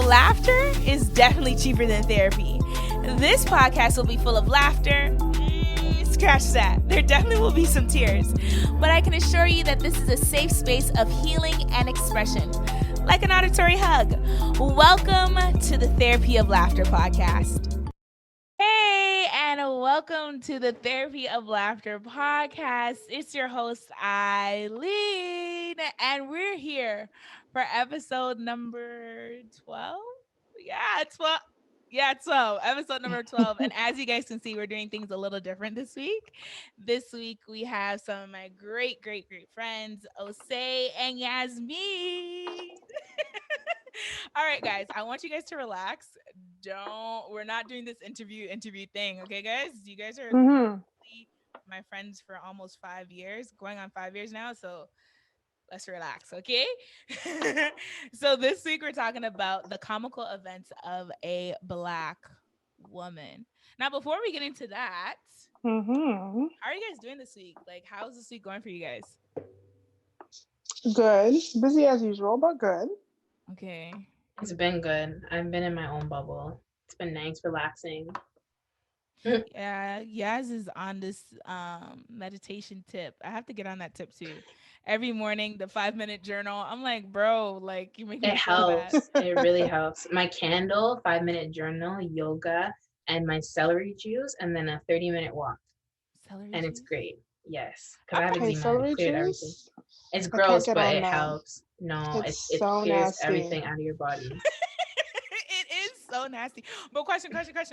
laughter is definitely cheaper than therapy. This podcast will be full of laughter. Scratch that. There definitely will be some tears. But I can assure you that this is a safe space of healing and expression, like an auditory hug. Welcome to the Therapy of Laughter podcast. Hey, and welcome to the Therapy of Laughter podcast. It's your host, Eileen, and we're here for episode number 12. Yeah, 12. Yeah, 12. Episode number 12. And as you guys can see, we're doing things a little different this week. This week, we have some of my great friends, Osei and Yasmin. All right, guys, I want you guys to relax. We're not doing this interview thing, okay, guys? You guys are my friends for almost 5 years, going on 5 years now, so let's relax, okay? So this week we're talking about the comical events of a Black woman. Now, before we get into that, how are you guys doing this week? Like, how's this week going for you guys? Good. Busy as usual, but good. Okay. It's been good. I've been in my own bubble. It's been nice, relaxing. Yeah, Yaz is on this meditation tip. I have to get on that tip too. Every morning, the 5-minute journal. I'm like, bro, like you make me feel helps. It really helps. My candle, 5-minute journal, yoga, and my celery juice, and then a 30-minute walk. Celery and juice? It's great. Yes, because I have eczema. Celery It cleared juice? everything. It's gross, but it that. helps. No, it so clears nasty. everything out of your body. It is so nasty. But question.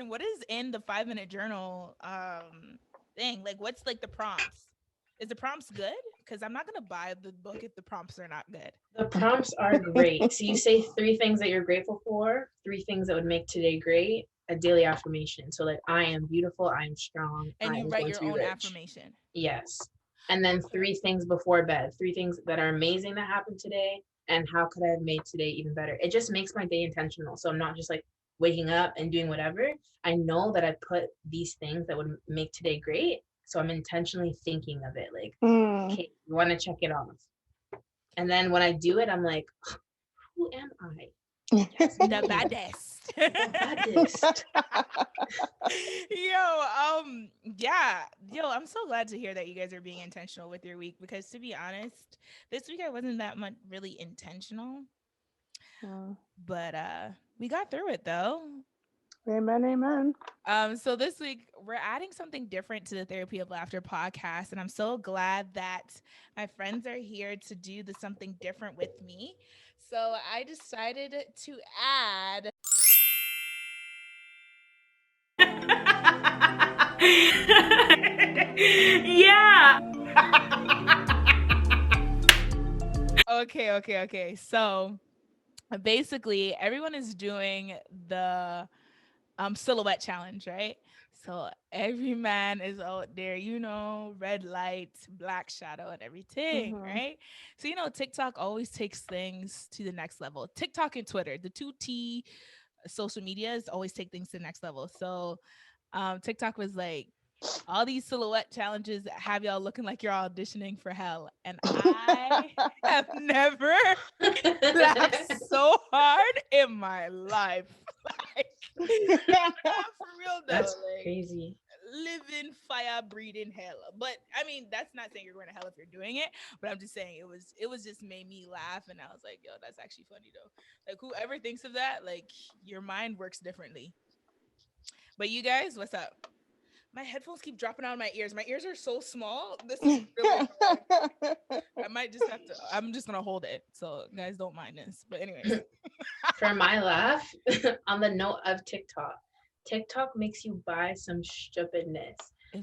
What is in the 5-minute journal thing? Like, what's like the prompts? Is the prompts good? Because I'm not gonna buy the book if the prompts are not good. The prompts are great. So you say 3 things that you're grateful for, 3 things that would make today great, a daily affirmation. So like, I am beautiful, I am strong. And you write your own rich. affirmation. Yes. And then 3 things before bed, 3 things that are amazing that happened today, and how could I have made today even better? It just makes my day intentional. So I'm not just like waking up and doing whatever. I know that I put these things that would make today great. So I'm intentionally thinking of it. Like, okay, you want to check it off. And then when I do it, I'm like, who am I? Yes, the baddest. Yo, I'm so glad to hear that you guys are being intentional with your week, because to be honest, this week I wasn't that much really intentional. But we got through it though. Amen. So this week we're adding something different to the Therapy of Laughter podcast, and I'm so glad that my friends are here to do something different with me. So I decided to add yeah. Okay. So basically everyone is doing the silhouette challenge, right? So every man is out there, red light, black shadow, and everything, right? So TikTok always takes things to the next level. TikTok and Twitter, the 2T social medias, always take things to the next level. So TikTok was like, all these silhouette challenges have y'all looking like you're auditioning for hell. And I have never laughed so hard in my life. Like, for real though. That's crazy. Living fire, breathing hell. But I mean, that's not saying you're going to hell if you're doing it. But I'm just saying it was just made me laugh, and I was like, yo, that's actually funny though. Like, whoever thinks of that, like, your mind works differently. But you guys, what's up? My headphones keep dropping out of my ears. My ears are so small. This is really I might just have to. I'm just gonna hold it, so guys don't mind this. But anyways, for my laugh, on the note of TikTok makes you buy some stupidness.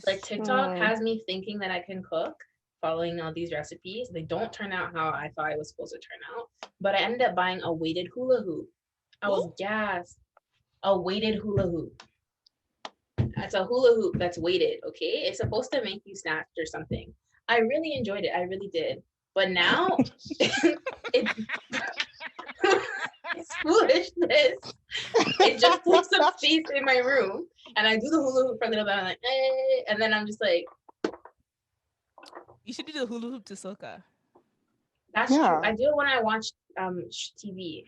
Like, TikTok has me thinking that I can cook, following all these recipes. They don't turn out how I thought I was supposed to turn out. But I ended up buying a weighted hula hoop. I was gassed. A weighted hula hoop. It's a hula hoop that's weighted, okay? It's supposed to make you snatch or something. I really enjoyed it. I really did. But now, it's foolishness. It just takes up space in my room. And I do the hula hoop for a little bit. I'm like, eh. And then I'm just like. You should do the hula hoop to soca. That's true. I do it when I watch TV.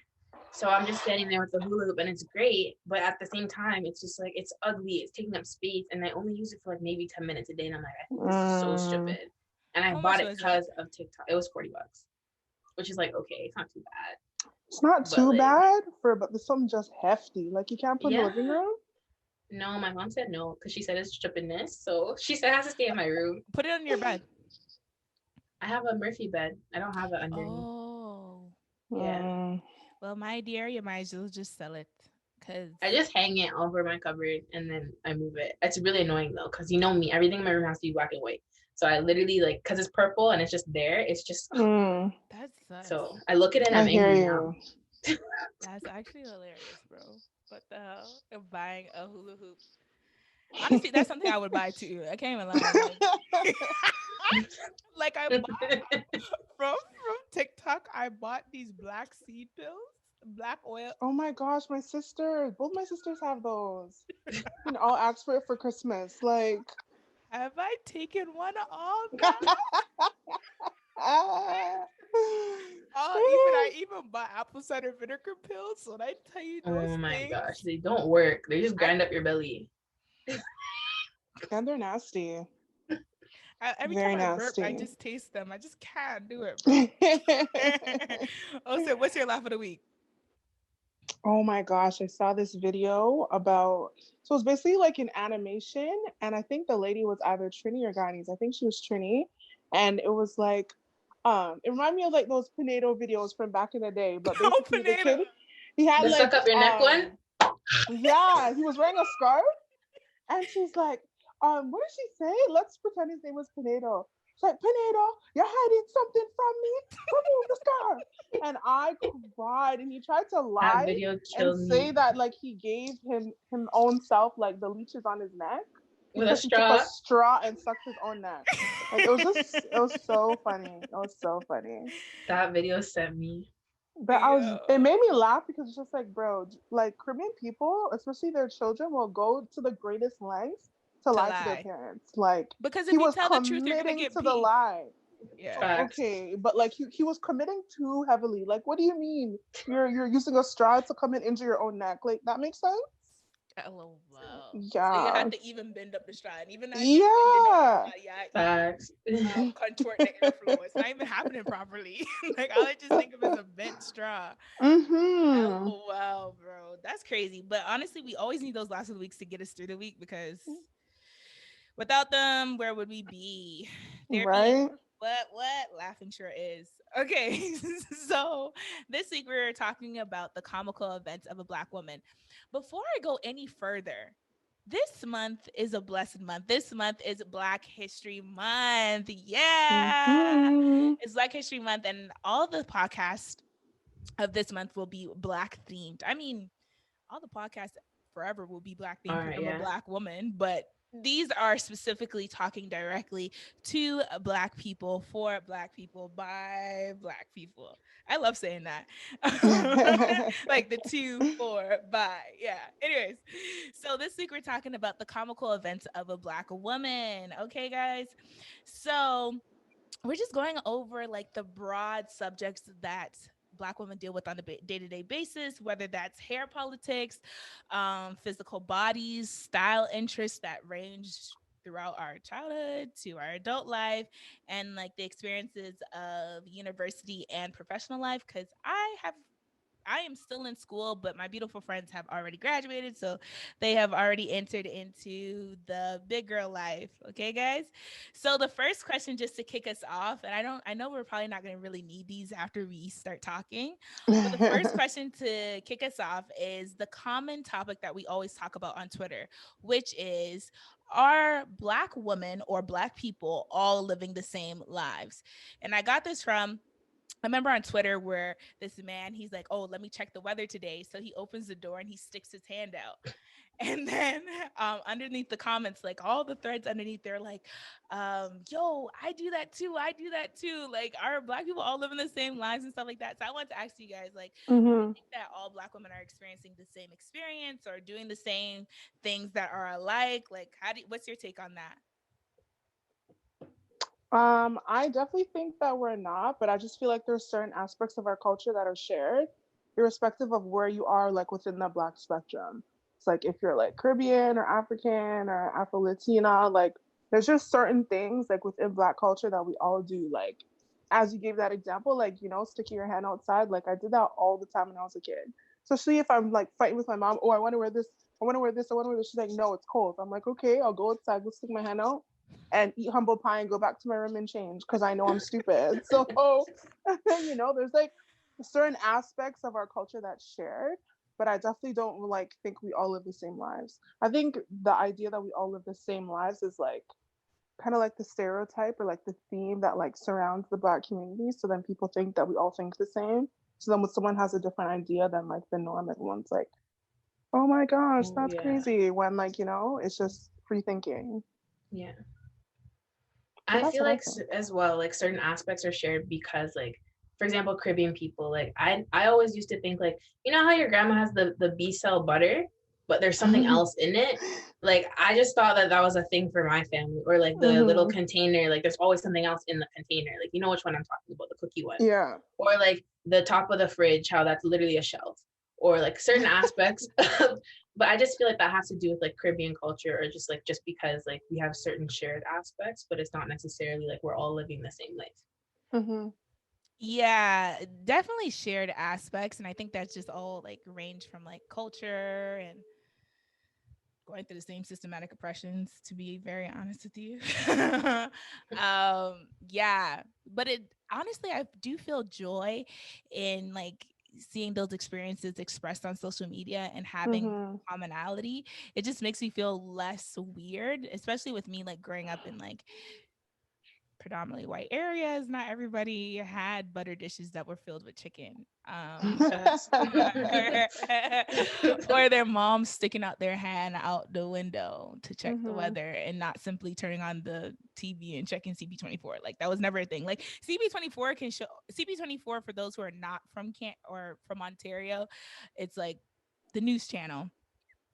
So I'm just standing there with the hula hoop, and it's great, but at the same time, it's just like it's ugly. It's taking up space, and I only use it for like maybe 10 minutes a day, and I'm like, I think this is so stupid. And I How bought much it was it? because of TikTok. It was $40, which is like okay, it's not too bad. It's not But too like, bad but there's something just hefty. Like you can't put in the yeah, living room. no, my mom said no because she said it's stupidness. So she said it has to stay in my room. Put it on your bed. I have a Murphy bed. I don't have it underneath. Oh. Yeah. Well, my dear, you might as well just sell it. Cause I just hang it over my cupboard and then I move it. It's really annoying though, because you know me, everything in my room has to be black and white. So I literally like, because it's purple and it's just there. It's just that sucks. so I look at it and I I'm hear angry you. now. That's actually hilarious, bro. What the hell? I'm buying a hula hoop. Honestly, that's something I would buy too. I can't even lie. Like I bought from TikTok. I bought these black seed pills, black oil. Oh my gosh, my sisters. Both my sisters have those. And I'll ask for it for Christmas. Like Have I taken one of all that? I even bought apple cider vinegar pills. When I tell you those Oh my things, gosh, they don't work. They just grind up your belly. And they're nasty. every Very time I burp, I nasty. just taste them. I just can't do it, bro. Also, what's your laugh of the week? Oh my gosh, I saw this video about so it's basically like an animation, and I think the lady was either Trini or Guyanese. I think she was Trini, and it was like it reminded me of like those Pinedo videos from back in the day, but basically the Pineda. kid he had The like suck up your neck one? yeah, he was wearing a scarf, and she's like, what did she say? Let's pretend his name was Pinedo. She's like, Pinedo, you're hiding something from me. Remove the scarf. And I cried. And he tried to That lie video and killed say me. that like he gave him own self like the leeches on his neck With a because he took a straw. straw and sucked his own neck. Like it was so funny. It was so funny. That video sent me. But it made me laugh because it's just like, bro, like Caribbean people, especially their children, will go to the greatest lengths to To lie to their lie. parents. Like Because if he you was tell the truth, you're gonna committing get to the beat. lie. Yeah. Facts. Okay, but like he was committing too heavily. Like, what do you mean? You're using a straw to come and injure your own neck? Like that makes sense? LOL. So you Yeah. have to even bend up the straw. And even as you're bending up the Yeah. straw, yeah, Facts. contort the airflow. It's not even happening properly. Like all I just think of is a bent straw. Mm-hmm. LOL, bro. That's crazy. But honestly, we always need those last of the weeks to get us through the week because without them, where would we be? Therapy. Right? What? Laughing sure is. Okay. So this week we're talking about the comical events of a Black woman. Before I go any further, this month is a blessed month. This month is Black History Month. Yeah. Mm-hmm. It's Black History Month, and all the podcasts of this month will be Black themed. I mean, all the podcasts forever will be Black themed All because right, I'm a yeah. Black woman, but these are specifically talking directly to Black people, for Black people, by Black people. I love saying that. Like the two, for, by. Yeah. Anyways, so this week we're talking about the comical events of a Black woman. Okay, guys. So we're just going over like the broad subjects that Black women deal with on a day-to-day basis, whether that's hair politics, physical bodies, style interests that range throughout our childhood to our adult life, and like the experiences of university and professional life. Because I am still in school, but my beautiful friends have already graduated. So they have already entered into the big girl life. Okay, guys. So the first question, just to kick us off, and I know we're probably not going to really need these after we start talking, but the first question to kick us off is the common topic that we always talk about on Twitter, which is, are Black women or Black people all living the same lives? And I got this from, I remember on Twitter where this man, he's like, oh, let me check the weather today. So he opens the door and he sticks his hand out. And then underneath the comments, like all the threads underneath, they're like, yo, I do that too. I do that too. Like, are Black people all living the same lives and stuff like that? So I want to ask you guys, like, do you Mm-hmm. think that all Black women are experiencing the same experience or doing the same things that are alike? Like, what's your take on that? I definitely think that we're not, but I just feel like there's certain aspects of our culture that are shared. irrespective of where you are, like within the Black spectrum. It's like if you're like Caribbean or African or Afro Latina, like there's just certain things like within Black culture that we all do. Like as you gave that example, like sticking your hand outside. Like I did that all the time when I was a kid. Especially if I'm like fighting with my mom. Oh, I want to wear this. I want to wear this. I want to wear this. She's like, no, it's cold. I'm like, okay, I'll go outside, go stick my hand out, and eat humble pie and go back to my room and change because I know I'm stupid. So, there's like certain aspects of our culture that's shared, but I definitely don't like think we all live the same lives. I think the idea that we all live the same lives is like kind of like the stereotype or like the theme that like surrounds the Black community. So then people think that we all think the same. So then when someone has a different idea than like the norm, everyone's like, oh my gosh, that's Yeah. crazy. When like, it's just free thinking. Yeah. So I that's feel what I like think. as well, like certain aspects are shared because, like, for example, Caribbean people, like I always used to think like, you know how your grandma has the B cell butter, but there's something else in it. Like I just thought that that was a thing for my family, or like the little Mm-hmm. container, like there's always something else in the container, like you know which one I'm talking about, the cookie one, Yeah. or like the top of the fridge, how that's literally a shelf, or like certain aspects of, but I just feel like that has to do with like Caribbean culture, or just because like we have certain shared aspects, but it's not necessarily like we're all living the same life. Mm-hmm. Yeah, definitely shared aspects. And I think that's just all like range from like culture and going through the same systematic oppressions, to be very honest with you. Yeah, but it honestly, I do feel joy in like seeing those experiences expressed on social media and having Mm-hmm. commonality. It just makes me feel less weird, especially with me like growing up in like predominantly white areas. Not everybody had butter dishes that were filled with chicken. Facts. Or their mom sticking out their hand out the window to check the Mm-hmm. weather and not simply turning on the TV and checking CB24. Like that was never a thing. Like CB24 can show CB24 for those who are not from Can or from Ontario. It's like the news channel.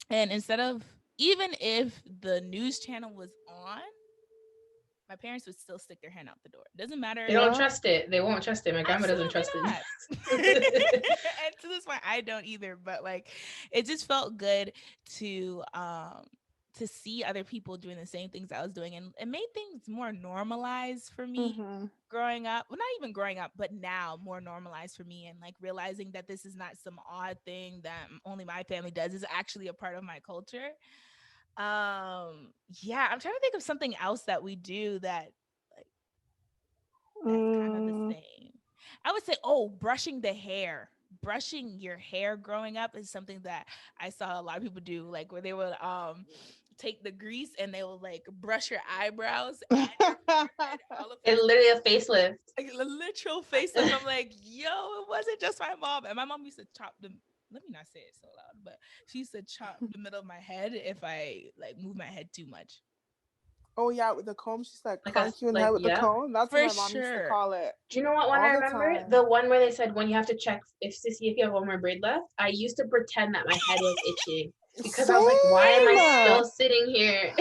And instead of even if the news channel was on, my parents would still stick their hand out the door. Doesn't They matter. don't Yeah. trust it. They won't trust it. My grandma doesn't Absolutely trust not. it. And to this point, I don't either. But like, it just felt good to see other people doing the same things I was doing, and it made things more normalized for me Mm-hmm. growing up. Well, not even growing up, but now more normalized for me, and like realizing that this is not some odd thing that only my family does. Is actually a part of my culture. Yeah, I'm trying to think of something else that we do that like that's kind of the Mm. same. I would say, oh, brushing the hair. Brushing your hair growing up is something that I saw a lot of people do, like where they would take the grease and they would like brush your eyebrows and your forehead all It's across the literally a facelift. like a literal facelift. I'm like, yo, it wasn't just my mom. And my mom used to chop the let me not say it so loud, but she used to chop the middle of my head if I like move my head too much. Oh yeah, with the comb, she's like Like a conk you in the head like with the yep. comb. That's what For my mom used to sure. call it Do you know what one all I the remember? time. The one where they said when you have to check if to see if you have one more braid left. I used to pretend that my head was itching because I was like, why am I Same. still sitting here?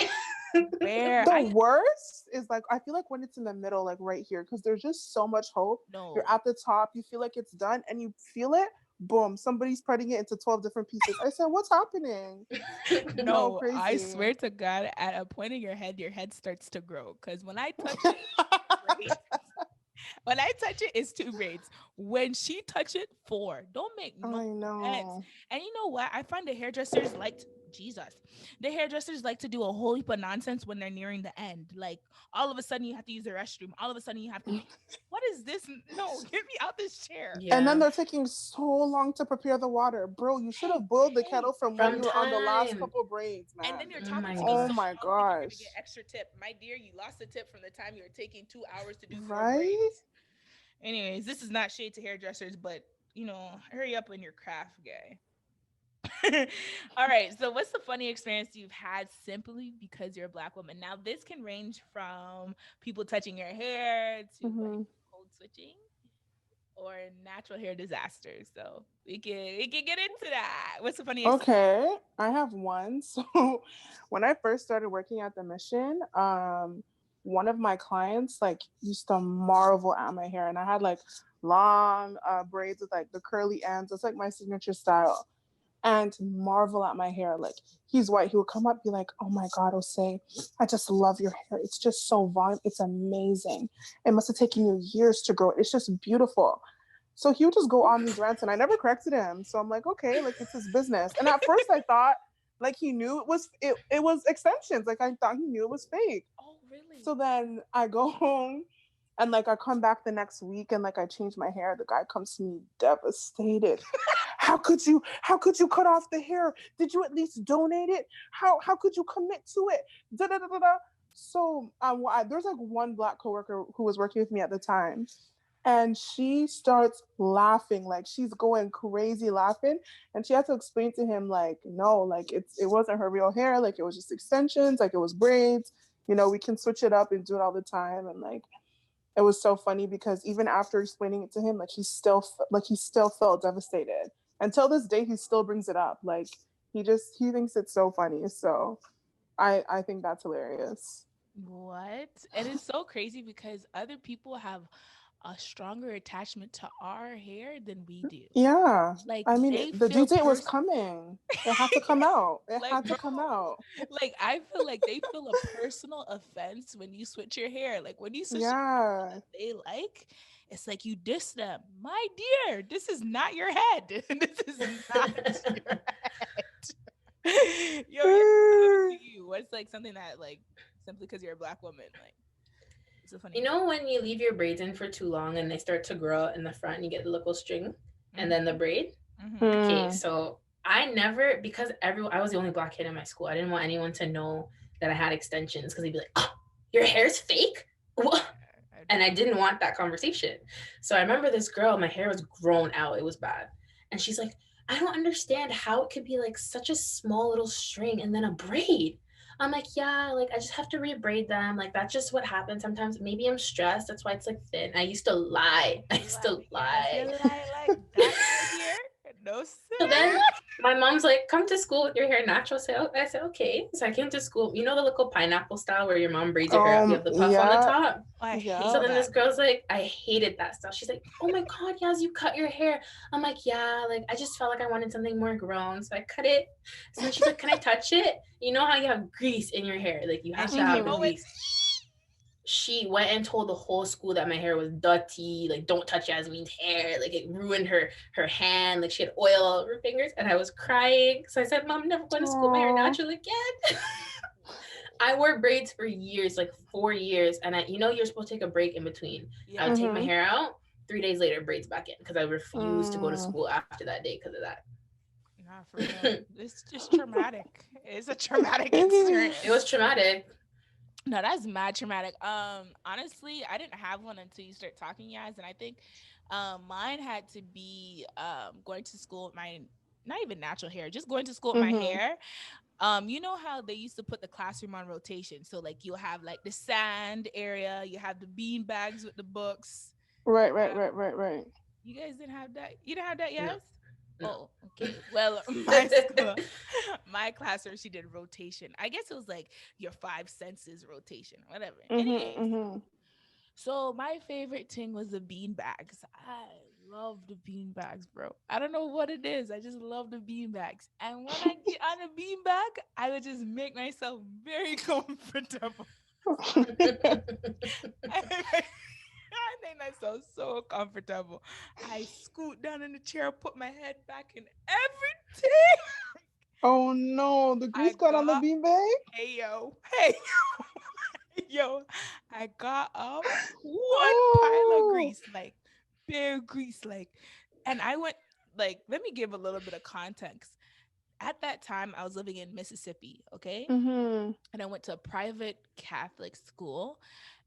Where The I worst is like I feel like when it's in the middle, like right here, because there's just so much hope. You're no. at the top, you feel like it's done, and you feel it. Boom! Somebody's spreading it into 12 different pieces. I said, "What's happening?" No, No, I crazy. swear to God, at a point in your head starts to grow. Because when I touch it, braids. When I touch it, it's two braids. When she touch it, four. Don't make no I sense. know. And you know what? I find the hairdressers like Jesus. The hairdressers like to do a whole heap of nonsense when they're nearing the end. Like all of a sudden you have to use the restroom. All of a sudden you have to make what is this? No, get me out this chair. And then Yeah. they're taking so long to prepare the water. Bro, you should Hey, have boiled the hey. kettle from when From you were on the last time. couple braids, And then man. you're Oh talking my to me Oh so gosh. my long thinking you're gonna get gosh. extra tip. My dear, you lost the tip from the time you were taking 2 hours to do four Right? braids. Anyways, this is not shade to hairdressers, but hurry up in your craft, guy. All right. So, what's the funny experience you've had simply because you're a Black woman? Now, this can range from people touching your hair to like Hmm. code switching or natural hair disasters. So, we can get into that. What's the funniest? Okay, I have one. So when I first started working at the mission, one of my clients like used to marvel at my hair, and I had like long braids with like the curly ends. It's like my signature style, and marvel at my hair. Like, he's white. He would come up, be like, "Oh my God, Osei, I just love your hair. It's just so volume. It's amazing. It must have taken you years to grow it. It's just beautiful." So he would just go on these rants, and I never corrected him. So I'm like, okay, like it's his business. And at first I thought like he knew it was extensions. Like I thought he knew it was fake. Oh, really? So then I go home and like I come back the next week and like I change my hair. The guy comes to me devastated. How could you cut off the hair? Did you at least donate it? How could you commit to it? Da da da da da. So there's like one black coworker who was working with me at the time, and she starts laughing, like she's going crazy laughing, and she had to explain to him like, no, like it wasn't her real hair, like it was just extensions, like it was braids. We can switch it up and do it all the time. And like it was so funny because even after explaining it to him, like he still felt devastated. Until this day he still brings it up. Like he thinks it's so funny. So I think that's hilarious. What? And it's so crazy because other people have a stronger attachment to our hair than we do. Yeah, Like I mean, they the feel due date was coming. It had to come out. It like had bro, to come out. like I feel like they feel a personal offense when you switch your hair. Like when you switch the hair Yeah. that they like, it's like you diss them. My dear, this is not your head. This is not your head. Yo, what to you? What's like something that like simply because you're a black woman, like it's so funny. You know when you leave your braids in for too long and they start to grow out in the front and you get the little string and then the Mm-hmm. braid? Mm-hmm. Okay, Mm. so I never, because I was the only black kid in my school. I didn't want anyone to know that I had extensions because they'd be like, "Oh, your hair's fake?" What? And I didn't want that conversation. So I remember this girl, my hair was grown out. It was bad. And she's like, "I don't understand how it could be like such a small little string and then a braid." I'm like, "Yeah, like I just have to re-braid them. Like that's just what happens sometimes. Maybe I'm stressed. That's why it's like thin." I used to lie. I used to Yes, you lie. lie like that, my dear. No So then sir. my mom's like, "Come to school with your hair natural." I said, "Okay." So I came to school. You know the little pineapple style where your mom braids your hair up? You have the puff on the Yeah. top. I So hate Yeah. then this that. girl's like, I hated that stuff. She's like, "Oh my God, Yaz, you cut your hair." I'm like, "Yeah, like I just felt like I wanted something more grown." So I cut it. So then she's like, "Can I touch it?" You know how you have grease in your hair? Like you And have to she have keep the Mhm. going. grease. She went and told the whole school that my hair was dirty, like don't touch Yasmin's hair, like it ruined her hand, like she had oil all over her fingers, and I was crying. So I said, "Mom, I'm never going to school with my hair Aw. natural again." I wore braids for years, like 4 years, and you're supposed to take a break in between. I would Yeah. take my Mhm. hair out, 3 days later, braids back in because I refused to go to Mm. school after that day because of Nah, for real. that. It's just traumatic. It's a traumatic It was experience. traumatic. No, that's mad traumatic. Honestly, I didn't have one until you start talking, guys, and I think mine had to be going to school with my not even natural hair, just going to school with my Mhm. hair. You know how they used to put the classroom on rotation. So like you'll have like the sand area, you have the bean bags with the books. Right. You Right. have Right. Right. Right. you guys didn't have that? You didn't have that, No, yes? no. Oh, okay. Well, my school, my classroom, she did rotation. I guess it was like your five senses rotation, whatever. Mhm. Anyways, Mhm. so my favorite thing was the bean bags. I love the bean bags, bro. I don't know what it is. I just love the bean bags. And when I get on a bean bag, I would just make myself very comfortable. I make, I make myself so comfortable. I scoot down in the chair, put my head back in everything. Oh no, the I grease got on the got, beanbag. hey, yo, I got up one pile of Oh. grease, like bare grease, like, and I went, like, let me give a little bit of context. At that time, I was living in Mississippi, okay? Mhm. And I went to a private Catholic school,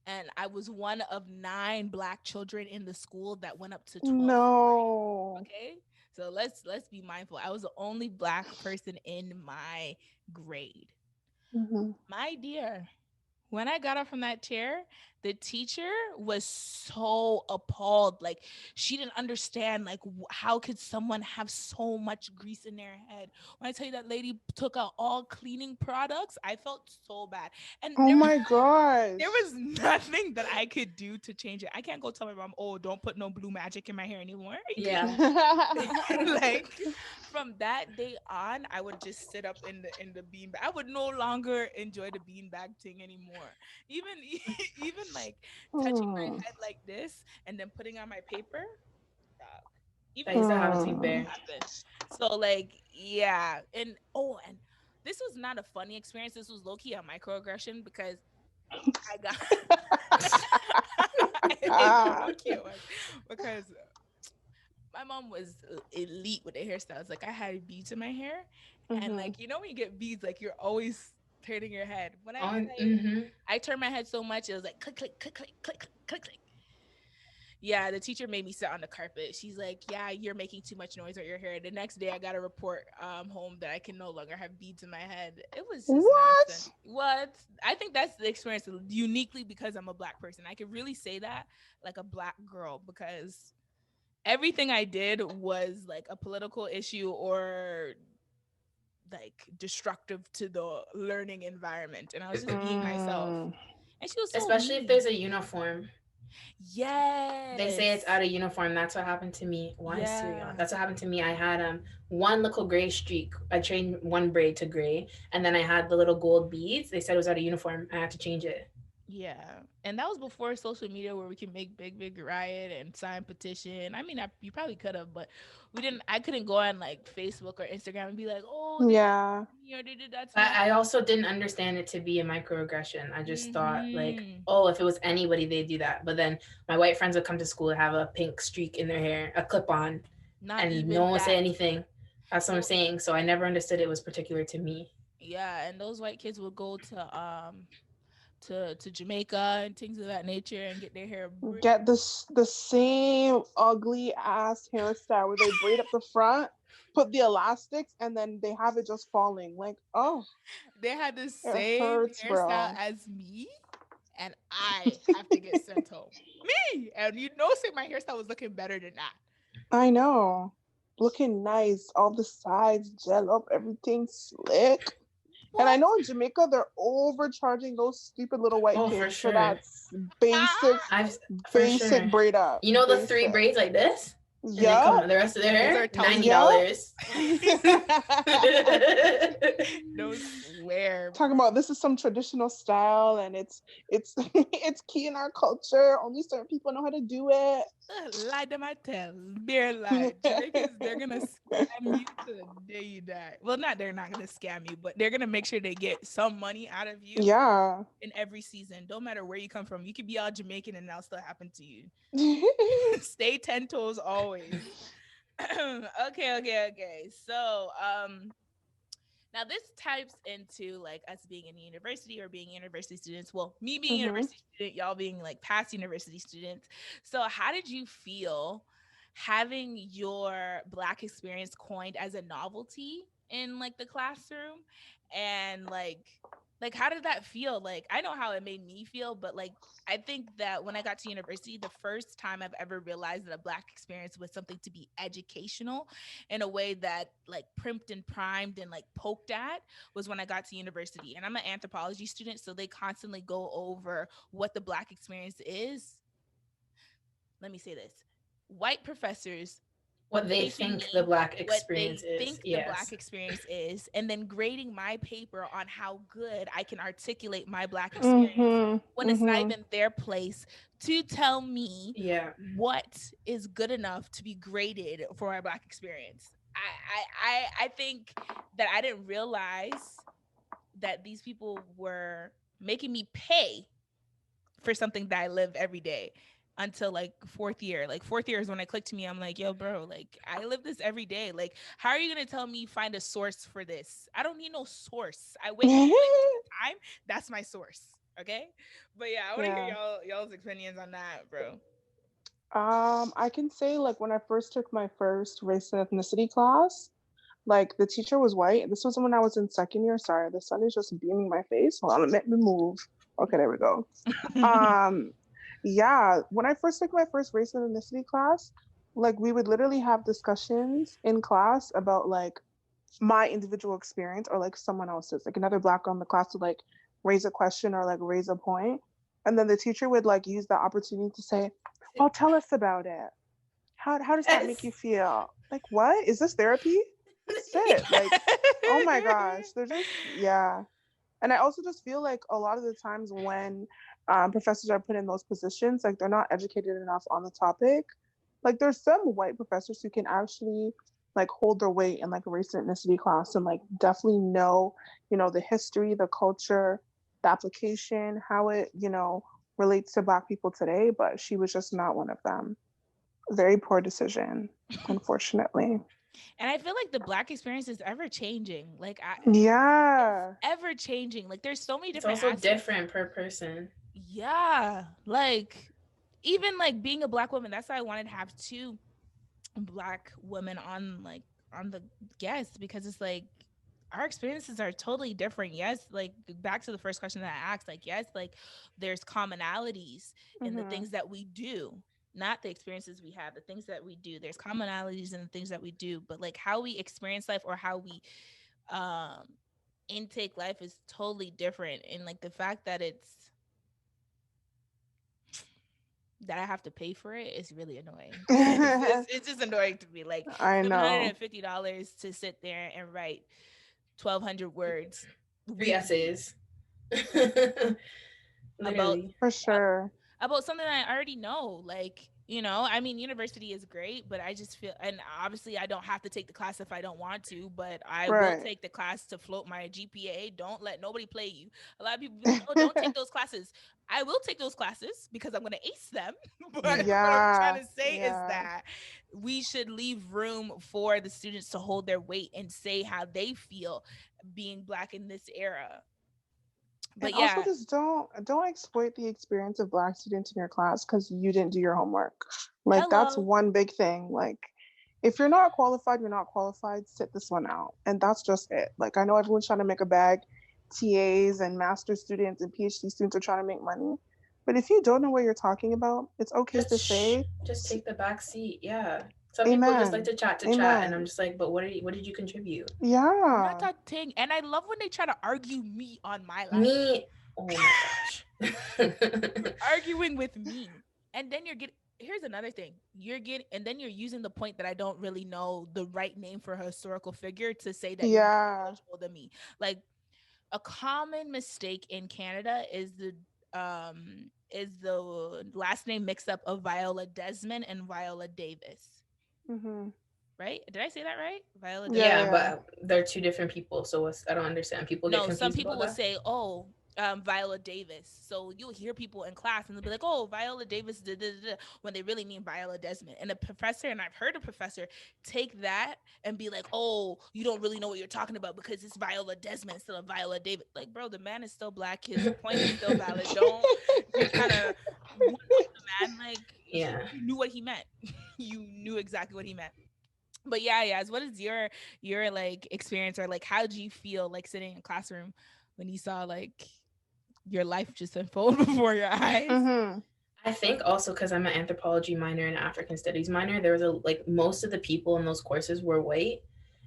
and I was one of 9 black children in the school that went up to 12th grade. No. Okay? So let's be mindful. I was the only black person in my grade. Mhm. My dear, When I got up from that chair, the teacher was so appalled. Like, she didn't understand, like, how could someone have so much grease in their head? When I tell you that lady took out all cleaning products, I felt so bad. And Oh my gosh. there was nothing that I could do to change it. I can't go tell my mom, "Oh, don't put no blue magic in my hair anymore." Are you Yeah. crazy? Like, from that day on, I would just sit up in the beanbag. I would no longer enjoy the beanbag thing anymore. Even even like touching my Hmm. head like this and then putting on my paper, dog. That Even used to that happen to me, Hmm. Bear. happened. So like, yeah, and this was not a funny experience. This was low key a microaggression because I got it Ah. low key it was because my mom was elite with the hairstyles. Like, I had beads in my hair, and Mhm. like, when you get beads, like, you're always turning your head. When On. Mm-hmm. I turned my head so much, it was like click click click click click click click click. Yeah, the teacher made me sit on the carpet. She's like, "Yeah, you're making too much noise with your hair." The next day, I got a report home that I can no longer have beads in my head. It was just nonsense. What? What? I think that's the experience uniquely because I'm a black person. I could really say that like a black girl because everything I did was like a political issue or like destructive to the learning environment. And I was just being myself. Mm. And she was so Especially if mean. there's a uniform. They say it's Yes. out of uniform. That's what happened to me. Why is Siri on? Yeah. That's what happened to me. I had one little gray streak. I changed one braid to gray, and then I had the little gold beads. They said it was out of uniform. I had to change it. Yeah. And that was before social media where we can make big riot and sign petition. I mean, you probably could have, but we didn't. I couldn't go on like Facebook or Instagram and be like, "Oh, they did Yeah. this to me or they did that to me." I also didn't understand it to be a microaggression. I just thought like, Mm-hmm. oh, if it was anybody, they'd do that. But then my white friends would come to school and have a pink streak in their hair, a clip on, Not and no even one would say that. anything. That's what I'm No. saying. So I never understood it was particular to me. Yeah, and those white kids would go to Jamaica and things of that nature and get their hair Get braided. this the same ugly ass hairstyle where they braid up the front, put the elastics, and then they have it just falling. Like, oh, They had the it same hurts, hairstyle bro. as me, and I have to get sent home. Me, and say my hairstyle was looking better than that. I know. Looking nice, all the sides, gel up, everything slick. And I What? know in Jamaica they're overcharging those stupid little white Oh, for kids for sure. that basic, I've for basic sure. braid up. You know the three Basic. braids like this, and then come Yup. the rest of their Those hair, are $90. tussles. Yup. Those swear, Talking bro. about this is some traditional style and it's it's key in our culture. Only certain people know how to do it. Lie them I tell. Bare lie. Jamaicans, they're gonna scam you to the day you die. Well, not they're not gonna scam you, but they're gonna make sure they get some money out of you Yeah. in every season. Don't matter where you come from. You could be all Jamaican and that'll still happen to you. Stay 10 toes always. Okay. So, now this types into like us being in university or being university students. Well, me being a Hmm. university student, y'all being like past university students. So, how did you feel having your black experience coined as a novelty in like the classroom? And like how did that feel? Like, I know how it made me feel, but like I think that when I got to university, the first time I've ever realized that a black experience was something to be educational in a way that like primed and primed and like poked at was when I got to university. And I'm an anthropology student, so they constantly go over what the black experience is. Let me say this. White professors What they teaching think the me black what experience they is. think the black Yes. experience is and then grading my paper on how good I can articulate my black experience Hmm. when it's not Hmm. even their place to tell me Yeah. what is good enough to be graded for my black experience. I think that I didn't realize that these people were making me pay for something that I live every day until like fourth year. Like fourth year is when it clicked to me. I'm like, yo, bro, like I live this every day. Like, how are you gonna tell me find a source for this? I don't need no source. I wake up time. That's my source. Okay. But yeah, I want to hear Yeah. y'all's opinions on that, bro. I can say like when I first took my first race and ethnicity class, like the teacher was white. This was when I was in second year. Sorry, the sun is just beaming my face. Hold on, let me move. Okay, there we go. Um, yeah, when I first took my first race and ethnicity class, like we would literally have discussions in class about like my individual experience or like someone else's. Like another black girl in the class would like raise a question or like raise a point, and then the teacher would like use the opportunity to say, "Oh, tell us about it. How does that make you Yes. feel? Like, what is this therapy? Sit like, oh my gosh, they're just yeah." And I also just feel like a lot of the times when professors are put in those positions, like they're not educated enough on the topic. Like there's some white professors who can actually like hold their weight in like a race and ethnicity class and like definitely know, the history, the culture, the application, how it, relates to Black people today. But she was just not one of them. Very poor decision, unfortunately. And I feel like the Black experience is ever changing. Like it's Yeah. ever changing. Like there's so many It's different also aspects. different per person. Yeah. Like even like being a Black woman, that's why I wanted to have two Black women on the guest, because it's like our experiences are totally different. Yes, like back to the first question that I asked, like yes, like there's commonalities in the Hmm. things that we do, not the experiences we have, the things that we do. There's commonalities in the things that we do, but like how we experience life or how we um intake life is totally different. And like the fact that I have to pay for it is really annoying. It's just annoying to me. Like I know. $750 to sit there and write 1,200 words 3 weekly essays. about Literally. For sure. about something that I already know. Like, I mean, university is great, but I just feel, and obviously I don't have to take the class if I don't want to, but I will Right. take the class to float my GPA. Don't let nobody play you. A lot of people be like, oh, don't take those classes. I will take those classes because I'm going to ace them. But Yeah. what I'm trying Yeah. to say is Yeah. that we should leave room for the students to hold their weight and say how they feel being Black in this era. And But also yeah, just don't exploit the experience of Black students in your class because you didn't do your homework. Like that's hello. one big thing. Like if you're not qualified, you're not qualified, sit this one out. And that's just it. Like I know everyone's trying to make a bag. TAs and master students and PhD students are trying to make money. But if you don't know what you're talking about, it's okay to say, Just take the back seat. Yeah. Some people just like Amen. to chat, and I'm Amen. just like, but what did you contribute? Not Yeah. that thing. And I love when they try to argue me on my life. Me, oh my gosh. You're arguing with me. And then you're getting, here's another thing. You're getting, and then you're using the point that I don't really know the right name for a historical figure to say that you're more Yeah. knowledgeable than me. Like a common mistake in Canada is the last name mix up of Viola Desmond and Viola Davis. Hmm. Right? Did I say that right? Viola Yeah, Desmond. Yeah, yeah, but they're two different people, so I don't understand. People get No, some confused people about will that. say, "Oh, Viola Davis." So you'll hear people in class and they'll be like, "Oh, Viola Davis," when they really mean Viola Desmond. And a professor, and I've heard a professor take that and be like, "Oh, you don't really know what you're talking about because it's Viola Desmond instead of Viola Davis." Like, bro, the man is still Black. His point is still valid. Don't you're trying to one up the man. Like, Yeah. you knew what he meant. You knew exactly what he meant. But yeah, yes. What is your like experience, or like how do you feel like sitting in a classroom when you saw like your life just unfold before your eyes? hmm I think also because I'm an anthropology minor and African studies minor, there was most of the people in those courses were white.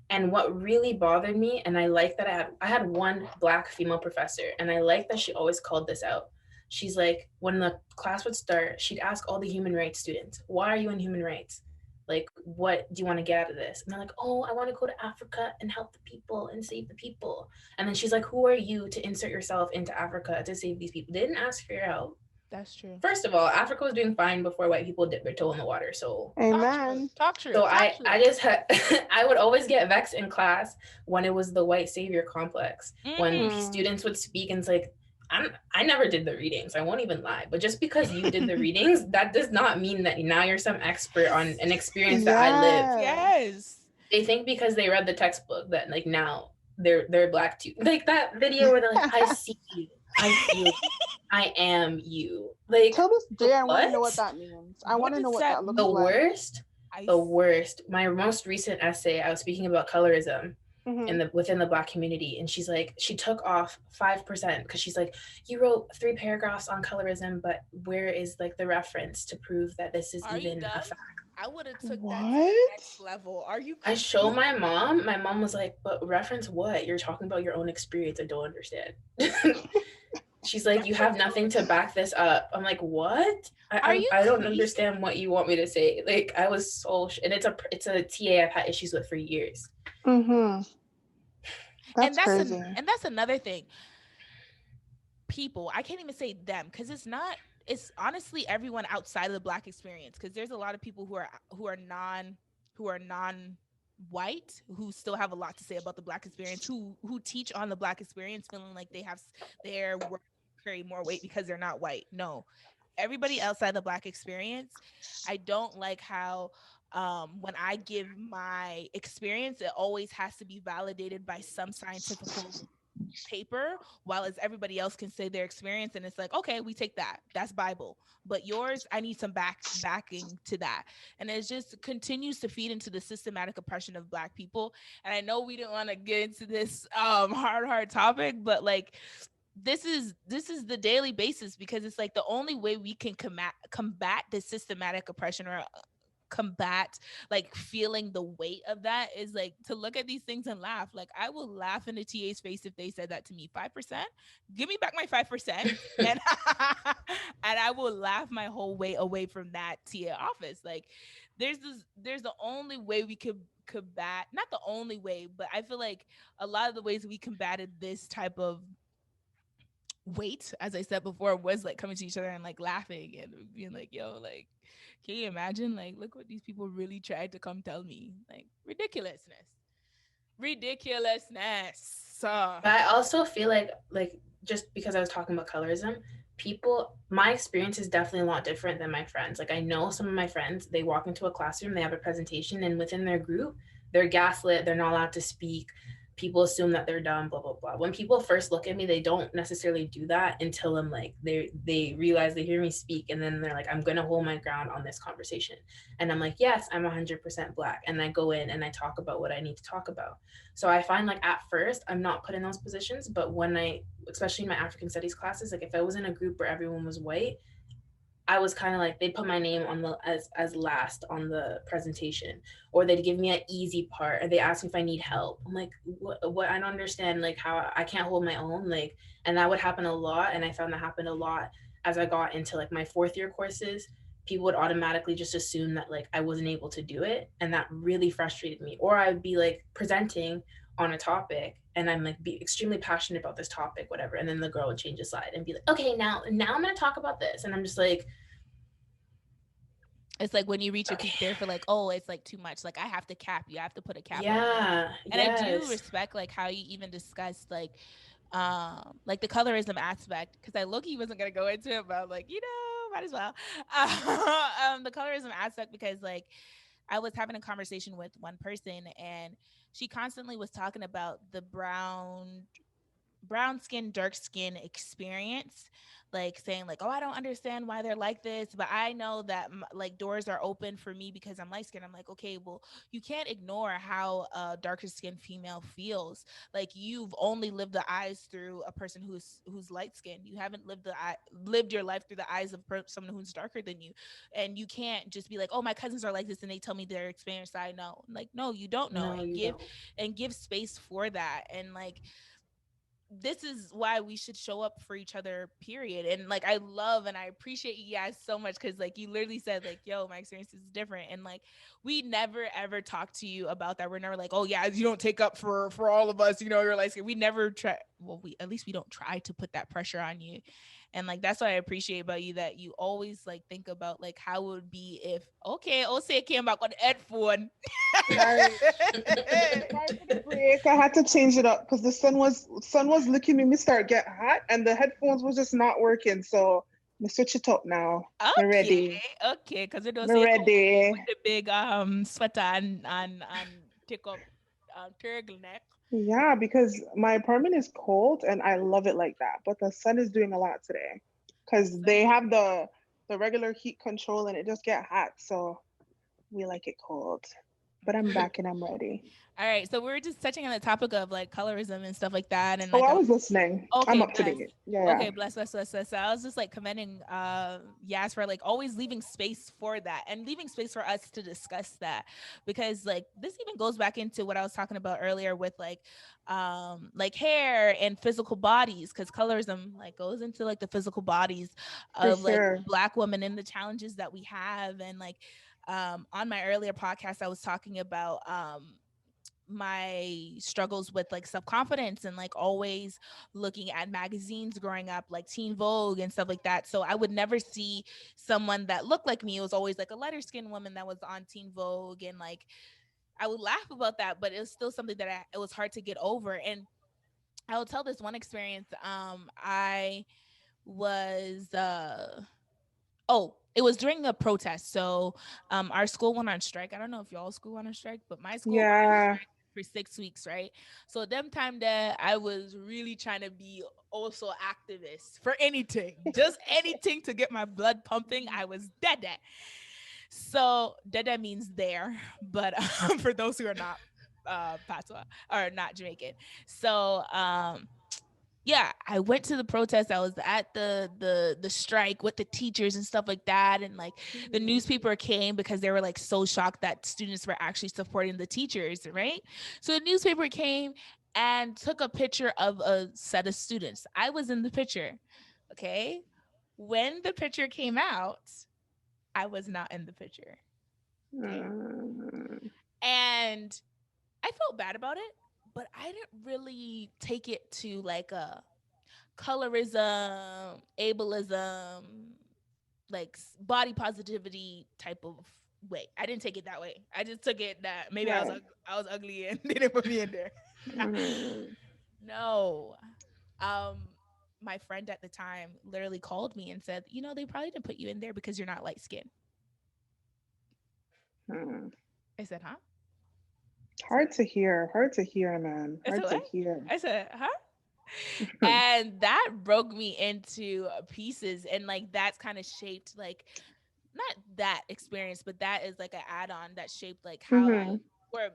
And what really bothered me, and I like that I had one Black female professor, and I like that she always called this out. She's like, when the class would start, she'd ask all the human rights students, "Why are you in human rights? Like, what do you want to get out of this?" And they're like, "Oh, I want to go to Africa and help the people and save the people." And then she's like, "Who are you to insert yourself into Africa to save these people?" They didn't ask for your help. That's true. First of all, Africa was doing fine before white people dipped their toe in the water. So Talk true. Amen. Talk true. so Talk I true. just had I would always get vexed in class when it was the white savior complex. When Mm-hmm. Mm. students would speak and it's like, I never did the readings. I won't even lie. But just because you did the readings, that does not mean that now you're some expert on an experience that I lived. Yes. Yes. They think because they read the textbook that like now they're Black too. Like that video where they're like, "I see you, I feel you, I am you." Like Till this day, I want to what? know what that means. I What want to know does what that that looks The mean? like. worst I the worst. My most recent essay, I was speaking about colorism. in the within the Black community, and she's like, she took off 5% because she's like, you wrote 3 paragraphs on colorism, but where is like the reference to prove that this is Are you even a dumb? fact? I would have took that to the What? next level. Are you I show crazy? my mom. My mom was like, "But reference what? You're talking about your own experience. I don't understand." She's like, "You have nothing to back this up." I'm like, "What? Are you I don't crazy? understand what you want me to say." Like, I was so and it's a TA I've had issues with for years. Mm-hmm. And That's crazy. that's another thing. People, I can't even say them because it's not. It's honestly everyone outside of the Black experience, because there's a lot of people who are non white who still have a lot to say about the Black experience, who teach on the Black experience, feeling like their work carry more weight because they're not white. No, everybody outside the Black experience. I don't like how when I give my experience, it always has to be validated by some scientific paper, while as everybody else can say their experience, and it's like, okay, we take that, that's Bible, but yours, I need some backing to that. And it just continues to feed into the systematic oppression of Black people. And I know we didn't want to get into this hard topic, but like, this is the daily basis, because it's like the only way we can combat the systematic oppression, or combat like feeling the weight of that, is like to look at these things and laugh. Like, I will laugh in the TA's face if they said that to me. 5%, give me back my 5%. And and I will laugh my whole way away from that TA office. Like, there's the only way we could combat, not the only way, but I feel like a lot of the ways we combated this type of weight, as I said before, was like coming to each other and like laughing and being like, yo, like, can you imagine? Like, look what these people really tried to come tell me. Like, ridiculousness. Ridiculousness. But I also feel like just because I was talking about colorism, people, my experience is definitely a lot different than my friends. Like, I know some of my friends, they walk into a classroom, they have a presentation, and within their group, they're gaslit, they're not allowed to speak. People assume that they're dumb, blah blah blah. When people first look at me, they don't necessarily do that until I'm like, they realize, they hear me speak, and then they're like, I'm gonna hold my ground on this conversation. And I'm like, yes, I'm 100% Black. And I go in and I talk about what I need to talk about. So I find like at first I'm not put in those positions, but when especially in my African studies classes, like if I was in a group where everyone was white, I was kind of like, they'd put my name on the as last on the presentation, or they'd give me an easy part, or they ask me if I need help. I'm like, what? I don't understand, like, how I can't hold my own, like. And that would happen a lot, and I found that happened a lot as I got into like my 4th year courses. People would automatically just assume that like I wasn't able to do it, and that really frustrated me. Or I'd be like presenting on a topic, and I'm like be extremely passionate about this topic, whatever, and then the girl would change the slide and be like, okay, now I'm gonna talk about this, and I'm just like, It's like when you reach your okay, peak, they're for like, oh, it's like too much. Like, I have to cap you. I have to put a cap on this. yeah, And I do yes, respect like how you even discussed like the colorism aspect, because I low-key wasn't gonna go into it, but I'm like, might as well. The colorism aspect, because like I was having a conversation with one person, and she constantly was talking about the brown skin, dark skin experience, like saying like, oh, I don't understand why they're like this, but I know that like doors are open for me because I'm light skinned. I'm like, okay, well, you can't ignore how a darker skinned female feels. Like, you've only lived the eyes through a person who's light skinned. You haven't lived your life through the eyes of someone who's darker than you. And you can't just be like, oh, my cousins are like this and they tell me their experience. I know. Like, no, you don't know. no, you don't. And give space for that. And like, this is why we should show up for each other, period. And like, I love and I appreciate you guys so much, because like you literally said like, yo, my experience is different, and like we never ever talk to you about that. We're never like, oh yeah, you don't take up for all of us, you're like, we never try. Well, we at least we don't try to put that pressure on you. And like, that's what I appreciate about you, that you always like think about like how it would be if, okay, Ose came back on headphone. Right. Sorry for the break. I had to change it up because the sun was looking at me start get hot and the headphones was just not working. So I switch it up now. We're Okay, ready. okay, because it don't We're say come ready. with the big sweater and take up turtleneck. Yeah, because my apartment is cold and I love it like that. But the sun is doing a lot today because Sun they is have the regular heat control and it just get hot. So we like it cold. but I'm back and I'm ready. All right, so we were just touching on the topic of like colorism and stuff like that, and Oh, like I was listening. I'm okay, up to bless. date. Yeah, Okay, bless. So I was just like commending Yas for like always leaving space for that and leaving space for us to discuss that, because like this even goes back into what I was talking about earlier with like hair and physical bodies, because colorism like goes into like the physical bodies for of like sure. Black women and the challenges that we have. And like on my earlier podcast I was talking about my struggles with like self-confidence and like always looking at magazines growing up, like Teen Vogue and stuff like that. So I would never see someone that looked like me. It was always like a lighter skinned woman that was on Teen Vogue, and like I would laugh about that, but it was still something that it was hard to get over. And I will tell this one experience. I was oh, it was during a protest. So our school went on strike. I don't know if y'all school went on strike, but my school went on Yeah, strike for 6 weeks, right? So at them time that I was really trying to be also activist for anything, just anything to get my blood pumping. I was dead. So Dada means there, but for those who are not Patois or not Jamaican. So yeah, I went to the protest. I was at the strike with the teachers and stuff like that, and like the newspaper came because they were like so shocked that students were actually supporting the teachers, right? So the newspaper came and took a picture of a set of students. I was in the picture. Okay, when the picture came out, I was not in the picture. Okay, mm, and I felt bad about it, but I didn't really take it to like a colorism, ableism, like body positivity type of way. I didn't take it that way. I just took it that maybe right. I was ugly and they didn't put me in there. Mm, No. Um my friend at the time literally called me and said, "You know, they probably didn't put you in there because you're not light skinned." mm. I said, "Huh?" I said, Hard to hear. Hard to hear, man. I said Hard to what? hear. I said, "Huh?" And that broke me into pieces, and like that's kind of shaped like not that experience, but that is like an add-on that shaped like how I Hmm. or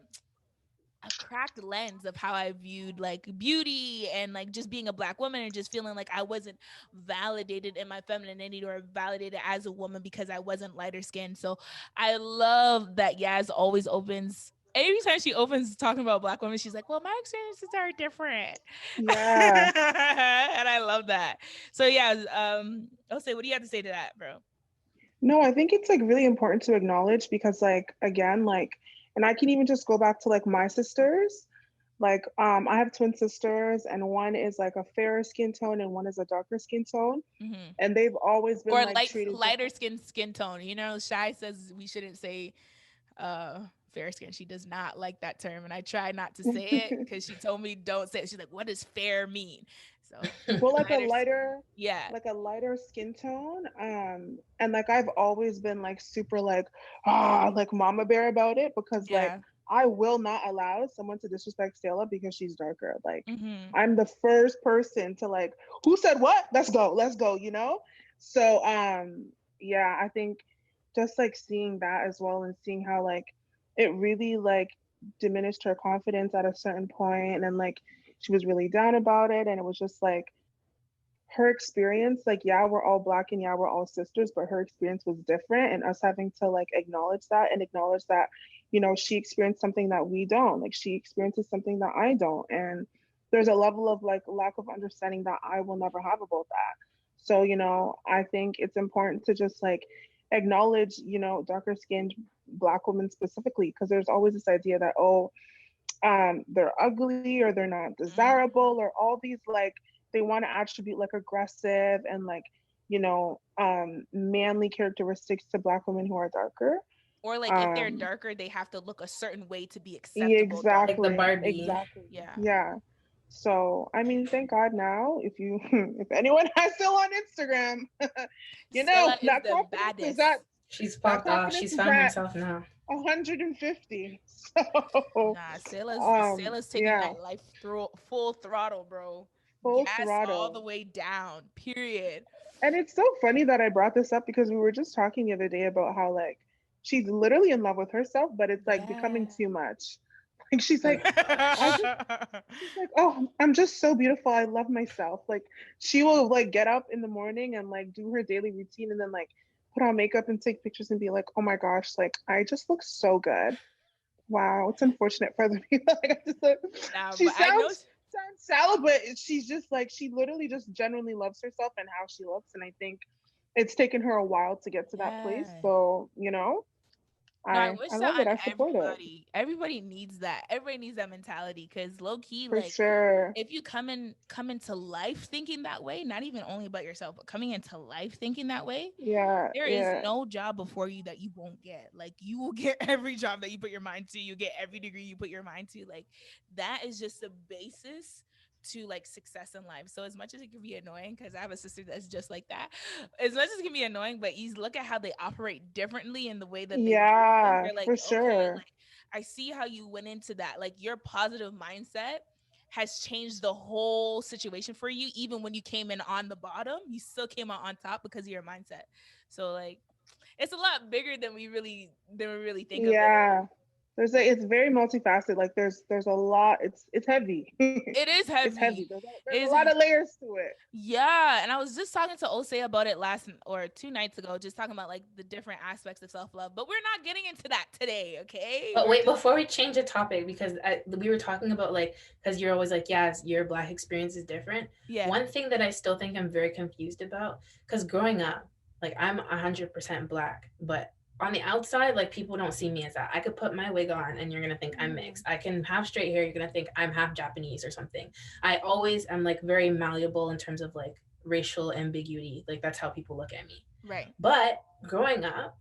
a cracked lens of how I viewed like beauty and like just being a Black woman and just feeling like I wasn't validated in my femininity or validated as a woman because I wasn't lighter skinned. So I love that Yaz always opens. Every time she opens talking about Black women, she's like, "Well, my experiences are different," Yeah. and I love that. So yeah, I'll say, what do you have to say to that, bro? No, I think it's like really important to acknowledge because like again, like and I can even just go back to like my sisters. Like I have twin sisters and one is like a fairer skin tone and one is a darker skin tone. Mm-hmm. And they've always been Or like treated lighter different. skin tone. You know, Shy says we shouldn't say fair skin. She does not like that term, and I try not to say it because she told me don't say it. She's like, "What does fair mean?" So Well, lighter, yeah, like a lighter skin tone. And like I've always been like super like mama bear about it because like yeah, I will not allow someone to disrespect Stella because she's darker. Like mm-hmm. I'm the first person to like, who said what? Let's go, you know? So yeah, I think just like seeing that as well and seeing how like it really like diminished her confidence at a certain point and like she was really down about it and it was just like her experience, like, yeah, we're all Black and yeah, we're all sisters, but her experience was different. And us having to like acknowledge that and acknowledge that, you know, she experienced something that we don't, like, she experiences something that I don't. And there's a level of like lack of understanding that I will never have about that. So, you know, I think it's important to just like acknowledge, you know, darker skinned Black women specifically, because there's always this idea that, oh, they're ugly or they're not Mm-hmm. desirable or all these like they want to attribute like aggressive and like you know manly characteristics to Black women who are darker. Or like if they're um darker, they have to look a certain way to be acceptable Like the darker. exactly, Barbie. exactly. Yeah. Yeah. So I mean, thank God now if you if anyone has still on Instagram, you know Stella is that the confidence is at baddest. She's that popped off. confidence She's is found at herself now. 150. So Nah, Stella's taking yeah, that life through full throttle, bro. full Gas all the throttle. way down. Period. And it's so funny that I brought this up because we were just talking the other day about how like she's literally in love with herself, but it's like becoming Yeah. too much. Like she's like, I just she's like, oh, I'm just so beautiful. I love myself. Like she will like get up in the morning and like do her daily routine and then like put on makeup and take pictures and be like, oh my gosh, like I just look so good. Wow, it's unfortunate for other people. Like I just like Nah, she but I know. sounds salad, but she's just like she literally just genuinely loves herself and how she looks. And I think it's taken her a while to get to that place. Yeah. So, you know, No, I I wish that love it. on I support it. everybody needs that. Everybody needs that mentality because low key, For like sure. if you come into life thinking that way, not even only about yourself, but coming into life thinking that way, Yeah, there is yeah. no job before you that you won't get. Like you will get every job that you put your mind to. You get every degree you put your mind to. Like that is just the basis to like success in life. So as much as it can be annoying, because I have a sister that's just like that, as much as it can be annoying, but you look at how they operate differently in the way that they do things. Yeah, You're like, for okay, sure. like I see how you went into that. Like your positive mindset has changed the whole situation for you. Even when you came in on the bottom, you still came out on top because of your mindset. So like it's a lot bigger than we really think of it. Yeah. There's a it's very multifaceted. Like there's a lot. It's heavy. It is It's heavy. heavy. There's It a is lot of layers to it. Yeah, and I was just talking to Osei about it last or 2 nights ago, just talking about like the different aspects of self love. But we're not getting into that today, okay? But We're wait, just before we change the topic, because we were talking about like, because you're always like, yeah, your Black experience is different. yeah, One thing that I still think I'm very confused about, because growing up, like I'm 100% Black, but on the outside, like people don't see me as that. I could put my wig on and you're gonna think I'm Mm. mixed. I can have straight hair, you're gonna think I'm half Japanese or something. I always am like very malleable in terms of like racial ambiguity. Like that's how people look at me. right. But growing up,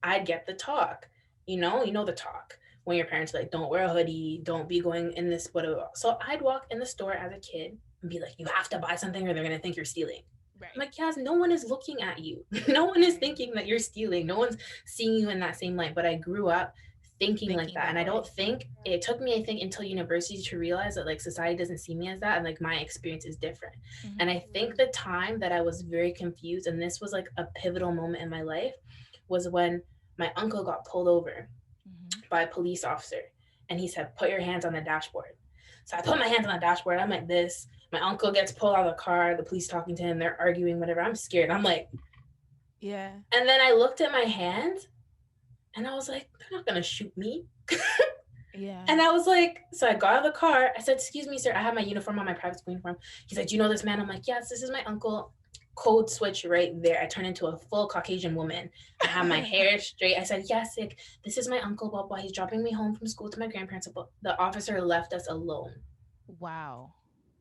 I'd get the talk. You know the talk when your parents are like, don't wear a hoodie, don't be going in this, whatever. So I'd walk in the store as a kid and be like, you have to buy something or they're gonna think you're stealing. I'm Right. like, yes, no one is looking at you. No one is Right. thinking that you're stealing. No one's seeing you in that same light. But I grew up thinking like Thinking that. And that I way. don't think it took me, I think, until university to realize that like society doesn't see me as that and like my experience is different. And Mm-hmm. I think the time that I was very confused, and this was like a pivotal moment in my life, was when my uncle got pulled over Mm-hmm. by a police officer and he said, put your hands on the dashboard. So I put my hands on the dashboard. I'm like this. My uncle gets pulled out of the car, the police talking to him, they're arguing, whatever. I'm scared. I'm like, Yeah. and then I looked at my hands and I was like, they're not gonna shoot me. Yeah. And I was like, so I got out of the car. I said, excuse me, sir, I have my uniform on, my private school uniform. He said, you know this man? I'm like, yes, this is my uncle. Code switch right there. I turned into a full Caucasian woman. I have my hair straight. I said, yes, like, this is my uncle, blah, blah. He's dropping me home from school to my grandparents. But the officer left us alone. Wow.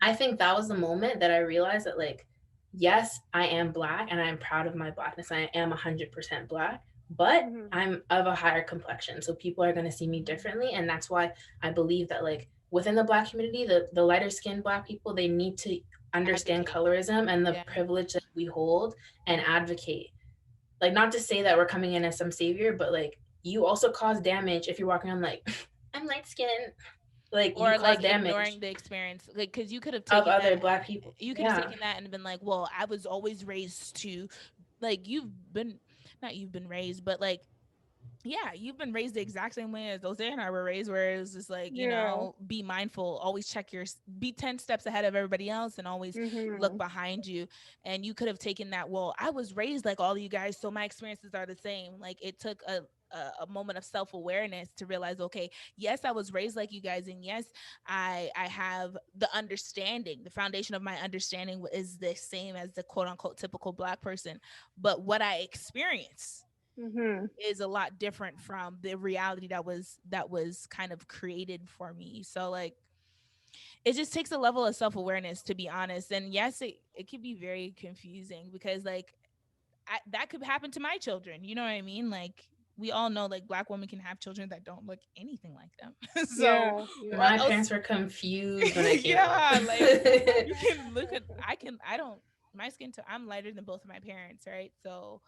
I think that was the moment that I realized that, like, yes, I am Black and I'm proud of my Blackness. I am 100% Black, but Mhm. I'm of a higher complexion. So people are going to see me differently. And that's why I believe that, like, within the Black community, the lighter skinned Black people, they need to understand Advocate. colorism and the Yeah. privilege that we hold and advocate. Like, not to say that we're coming in as some savior, but like, you also cause damage if you're walking around like, I'm light skinned. Like, you Or cause like damage ignoring the experience, like because you could have of taken other that, Black people. you could have Yeah. taken that and been like, well, I was always raised to, like you've been, not you've been raised, but like yeah, you've been raised the exact same way as those and I were raised, where it was just like, Yeah. be mindful, always check be 10 steps ahead of everybody else and always look Mhm. behind you. And you could have taken that, well, I was raised like all of you guys, so my experiences are the same. Like it took a moment of self-awareness to realize, okay, yes, I was raised like you guys, and yes, I have the understanding, the foundation of my understanding is the same as the quote unquote typical Black person, but what I experience Mhm. is a lot different from the reality that was kind of created for me. So like it just takes a level of self-awareness, to be honest. And yes, it could be very confusing because like that could happen to my children, you know what I mean? Like we all know like Black women can have children that don't look anything like them. So Yeah. or My else parents were confused when I came out. yeah, like you can look at I don't, my skin tone, I'm lighter than both of my parents, right? So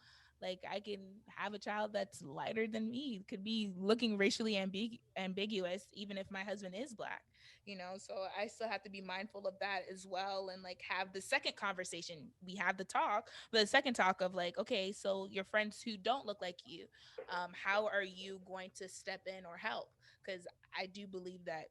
Like I can have a child that's lighter than me, could be looking racially ambiguous, even if my husband is black, you know? So I still have to be mindful of that as well. And like have the second conversation. We have the talk, but the second talk of like, okay, so your friends who don't look like you, how are you going to step in or help? Because I do believe that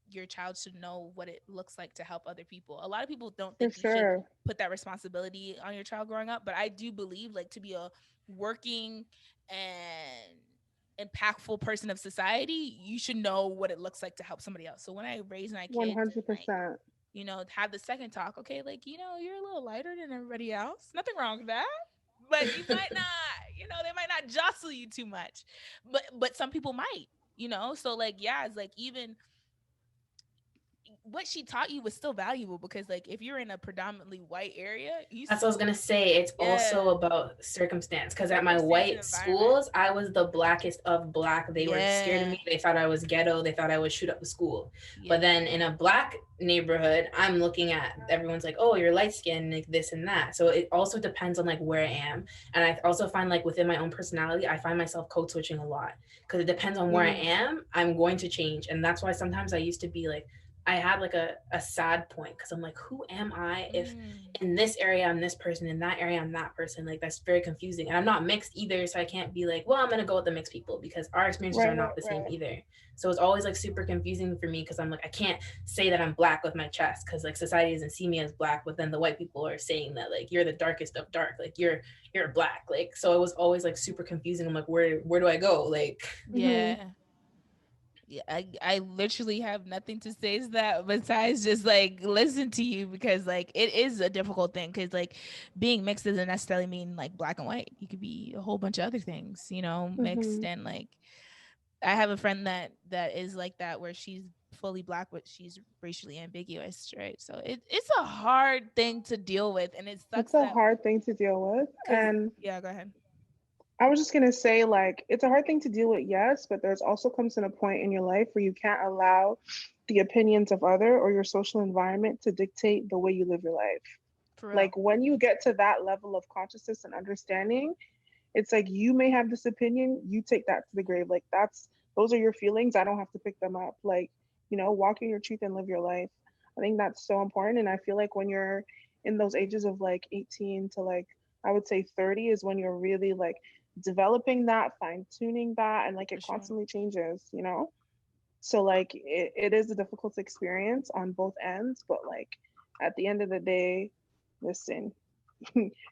your child should know what it looks like to help other people. A lot of people don't For think you should sure. put that responsibility on your child growing up, but I do believe like to be a working and impactful person of society, you should know what it looks like to help somebody else. So when I raise my kids and like, 100%. you know, have the second talk, okay, like, you know, you're a little lighter than everybody else. Nothing wrong with that. But you might not, you know, they might not jostle you too much. But some people might, you know. So like, yeah, it's like even what she taught you was still valuable because like if you're in a predominantly white area, you That's what I was still, gonna say. It's yeah, also about circumstance. Because at my circumstance and white environment. schools, I was the blackest of black. They were scared of Yeah. me. They thought I was ghetto. They thought I would shoot up the school. But Yep. then in a black neighborhood, I'm looking at everyone's like, oh, you're light skinned, like this and that. So it also depends on like where I am. And I also find like within my own personality, I find myself code switching a lot because it depends on where I Mm. am. I'm going to change. And that's why sometimes I used to be like, I had like a sad point because I'm like, who am I if Mm, in this area I'm this person, in that area I'm that person? Like that's very confusing. And I'm not mixed either, so I can't be like, well, I'm gonna go with the mixed people because our experiences are Right, not right, the same right. either. So it's always like super confusing for me because I'm like, I can't say that I'm black with my chest because like society doesn't see me as black, but then the white people are saying that like you're the darkest of dark, like you're black. Like so it was always like super confusing. I'm like, where do I go? Like Hmm. yeah. Yeah, I literally have nothing to say to that besides just like listen to you because like it is a difficult thing because like being mixed doesn't necessarily mean like black and white. You could be a whole bunch of other things, you know, mixed. Hmm. And like I have a friend that is like that where she's fully black but she's racially ambiguous, right? So it's a hard thing to deal with, and it It's sucks a that hard thing to deal with. because And yeah, go ahead. I was just gonna say, like, it's a hard thing to deal with, yes, but there's also comes in a point in your life where you can't allow the opinions of other or your social environment to dictate the way you live your life. For real. Like when you get to that level of consciousness and understanding, it's like you may have this opinion, you take that to the grave. Like that's those are your feelings. I don't have to pick them up. Like, walk in your truth and live your life. I think that's so important. And I feel like when you're in those ages of like 18 to like I would say 30 is when you're really like developing that, fine tuning that, and like For it sure. constantly changes. So like it is a difficult experience on both ends, but like at the end of the day, listen,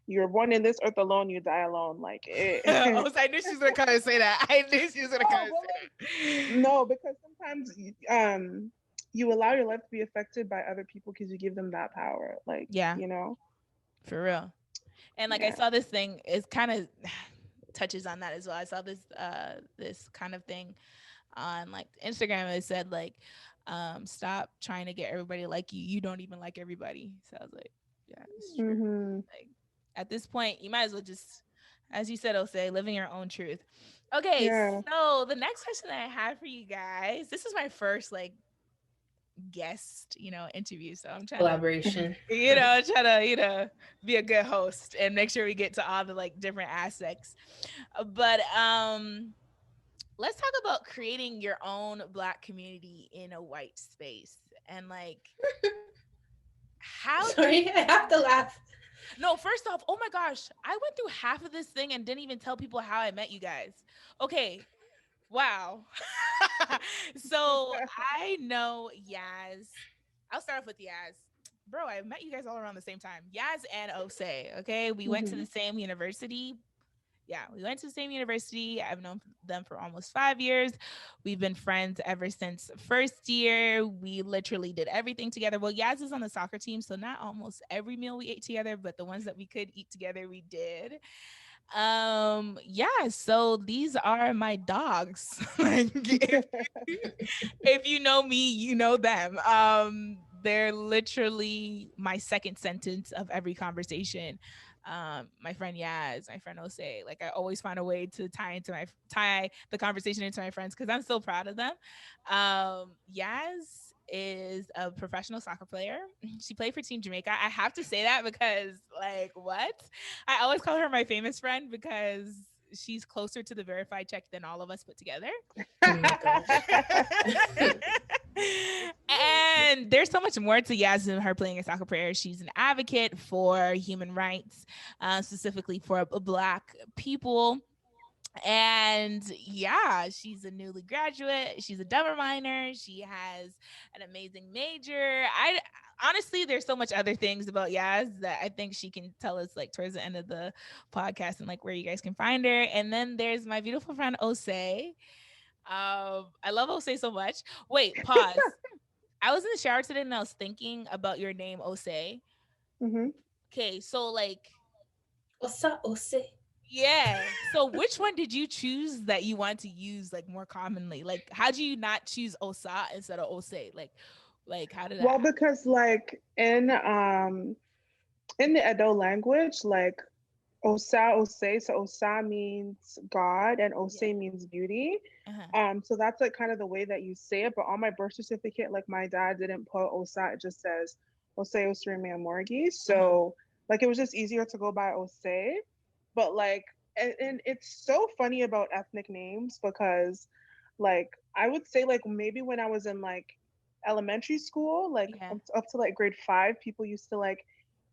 you're born in this earth alone, you die alone. Like it. Oh, so I knew she was gonna come and say that. I knew she was gonna come No, and but like say that. no, because sometimes you allow your life to be affected by other people because you give them that power. Like, Yeah, for real. And like I yeah. saw this thing, it's kind of touches on that as well. I saw this kind of thing on like Instagram. It said like, stop trying to get everybody to like you. You don't even like everybody. So I was like, yeah, it's true. Mm-hmm. Like at this point, you might as well just, as you said, Ose, living your own truth. Okay, Yeah. so the next question that I have for you guys, this is my first like guest, interview. So I'm trying to, collaboration. be a good host and make sure we get to all the like different aspects. But let's talk about creating your own black community in a white space and like how do Sorry, I have to laugh. no, first off, oh my gosh, I went through half of this thing and didn't even tell people how I met you guys. Okay, wow. So I know Yaz. I'll start off with Yaz. Bro, I met you guys all around the same time. Yaz and Ose. Okay. We went to Mm-hmm. the same university. Yeah, we went to the same university. I've known them for almost 5 years. We've been friends ever since first year. We literally did everything together. Well, Yaz is on the soccer team, so not almost every meal we ate together, but the ones that we could eat together, we did. Yeah, so these are my dogs. Like if you know me, you know them. They're literally my second sentence of every conversation. My friend Yaz, my friend Ose, like I always find a way to tie the conversation into my friends because I'm so proud of them. Yaz is a professional soccer player. She played for Team Jamaica. I have to say that because, like, what? I always call her my famous friend because she's closer to the verified check than all of us put together. Oh my gosh. And there's so much more to Yaz than her playing a soccer player. She's an advocate for human rights, specifically for Black people. And yeah, she's a newly graduate. She's a double minor. She has an amazing major. I honestly, there's so much other things about Yaz that I think she can tell us like towards the end of the podcast and like where you guys can find her. And then there's my beautiful friend Osei. I love Osei so much. Wait, pause. I was in the shower today and I was thinking about your name, Osei. Mm-hmm. Okay, so like, Osa ose. yeah. So which one did you choose that you want to use like more commonly? Like, how do you not choose Osa instead of Osei? Like how did that Well, happen? because like in the Edo language, like Osa Ose, so Osa means God and Ose Yeah. means beauty. Uh-huh. So that's like kind of the way that you say it. But on my birth certificate, like my dad didn't put Osa, it just says Ose Osirime Morgi. Uh-huh. So like it was just easier to go by Ose. But like and it's so funny about ethnic names because like I would say like maybe when I was in like elementary school, like Yeah. up to like grade 5, people used to like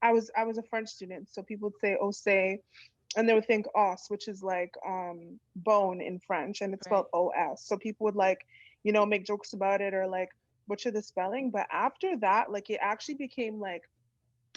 I was a French student, so people would say Ose and they would think os, which is like bone in French, and it's spelled Right. os. So people would like, make jokes about it or like butcher the spelling. But after that, like it actually became like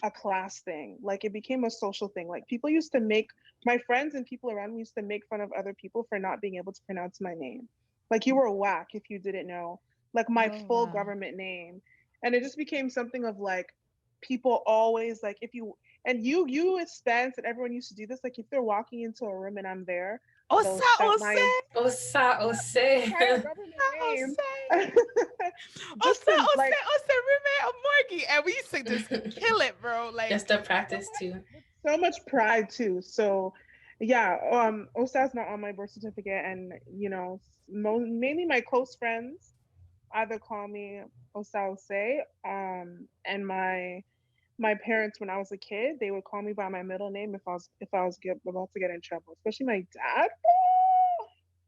a class thing. Like it became a social thing. Like people used to make my friends and people around me used to make fun of other people for not being able to pronounce my name. Like you were whack if you didn't know like my Oh full wow. government name. And it just became something of like people always like if you and you as Spence and everyone used to do this, like if they're walking into a room and I'm there, they'll Osa shout my Osei. Osa ose. entire government Osa name. Osei. Just Osa to like Osei Osa Rime Morgi. And we used to just kill it, bro. Like Just to practice too. so much pride too. So yeah, Osa's not on my birth certificate, and mainly my close friends either call me Osa Ose, and my parents when I was a kid they would call me by my middle name if I was about to get in trouble, especially my dad. Oh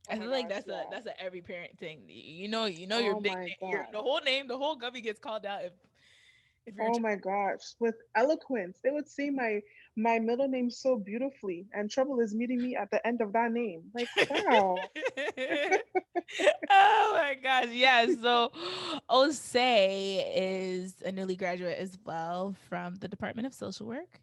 I my feel like gosh, that's yeah. a every parent thing. You know your Oh big my name, your god. the whole name, the whole gubby gets called out if you're in Oh trouble. my gosh, with eloquence, they would say my middle name so beautifully, and trouble is meeting me at the end of that name. Like, wow. Oh my gosh. Yeah. So Osei is a newly graduate as well from the Department of Social Work.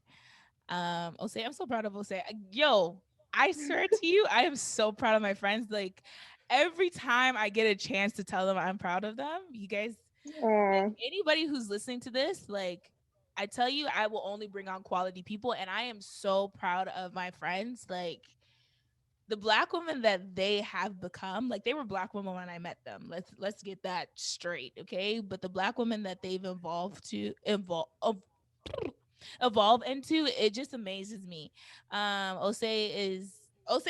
Osei, I'm so proud of Osei. Yo, I swear to you, I am so proud of my friends. Like every time I get a chance to tell them I'm proud of them, you guys, like Uh, anybody who's listening to this, like I tell you, I will only bring on quality people, and I am so proud of my friends. Like the black women that they have become, like they were black women when I met them. Let's get that straight, okay? But the black women that they've evolve into, it just amazes me. Osei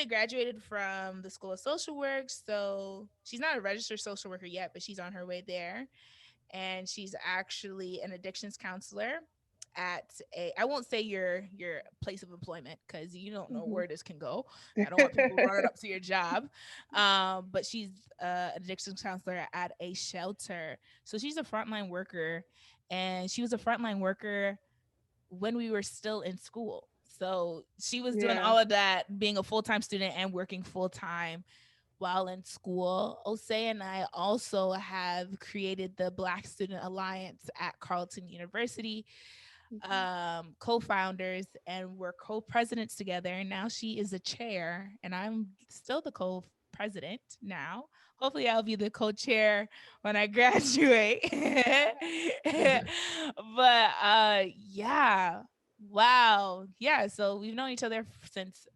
graduated from the School of Social Work, so she's not a registered social worker yet, but she's on her way there, and she's actually an addictions counselor at a, I won't say your place of employment because you don't know mhm. where this can go. I don't want people running up to your job. But she's an addictions counselor at a shelter, so she's a frontline worker, and she was a frontline worker when we were still in school. So she was doing Yeah. all of that, being a full-time student and working full-time while in school. Osei and I also have created the Black Student Alliance at Carleton University, Mhm. co-founders, and we're co-presidents together. And now she is a chair, and I'm still the co-president now. Hopefully, I'll be the co-chair when I graduate. But yeah, wow, yeah. So we've known each other since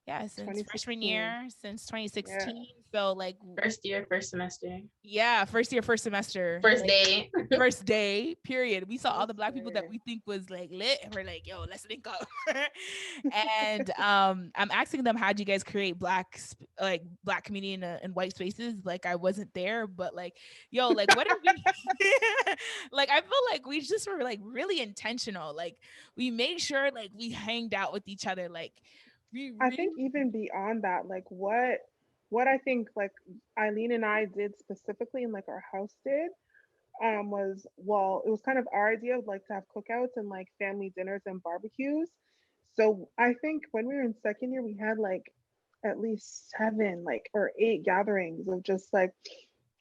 Yeah, since freshman 2016. year, since Yeah. 2016. So like, First year, first semester, yeah, first year, first semester, first like day. first day, period. We saw all the First black people that day. we think was like lit, and we're like, yo, let's link up. And I'm asking them, how'd you guys create like black community in white spaces? Like I wasn't there, but like, yo, like what did we like I feel like we just were like really intentional. Like we made sure like we hanged out with each other. Like we I really think even beyond that, like what I think like Eileen and I did specifically and like our house did was, well, it was kind of our idea of like to have cookouts and like family dinners and barbecues. So I think when we were in second year we had like at least seven like or eight gatherings of just like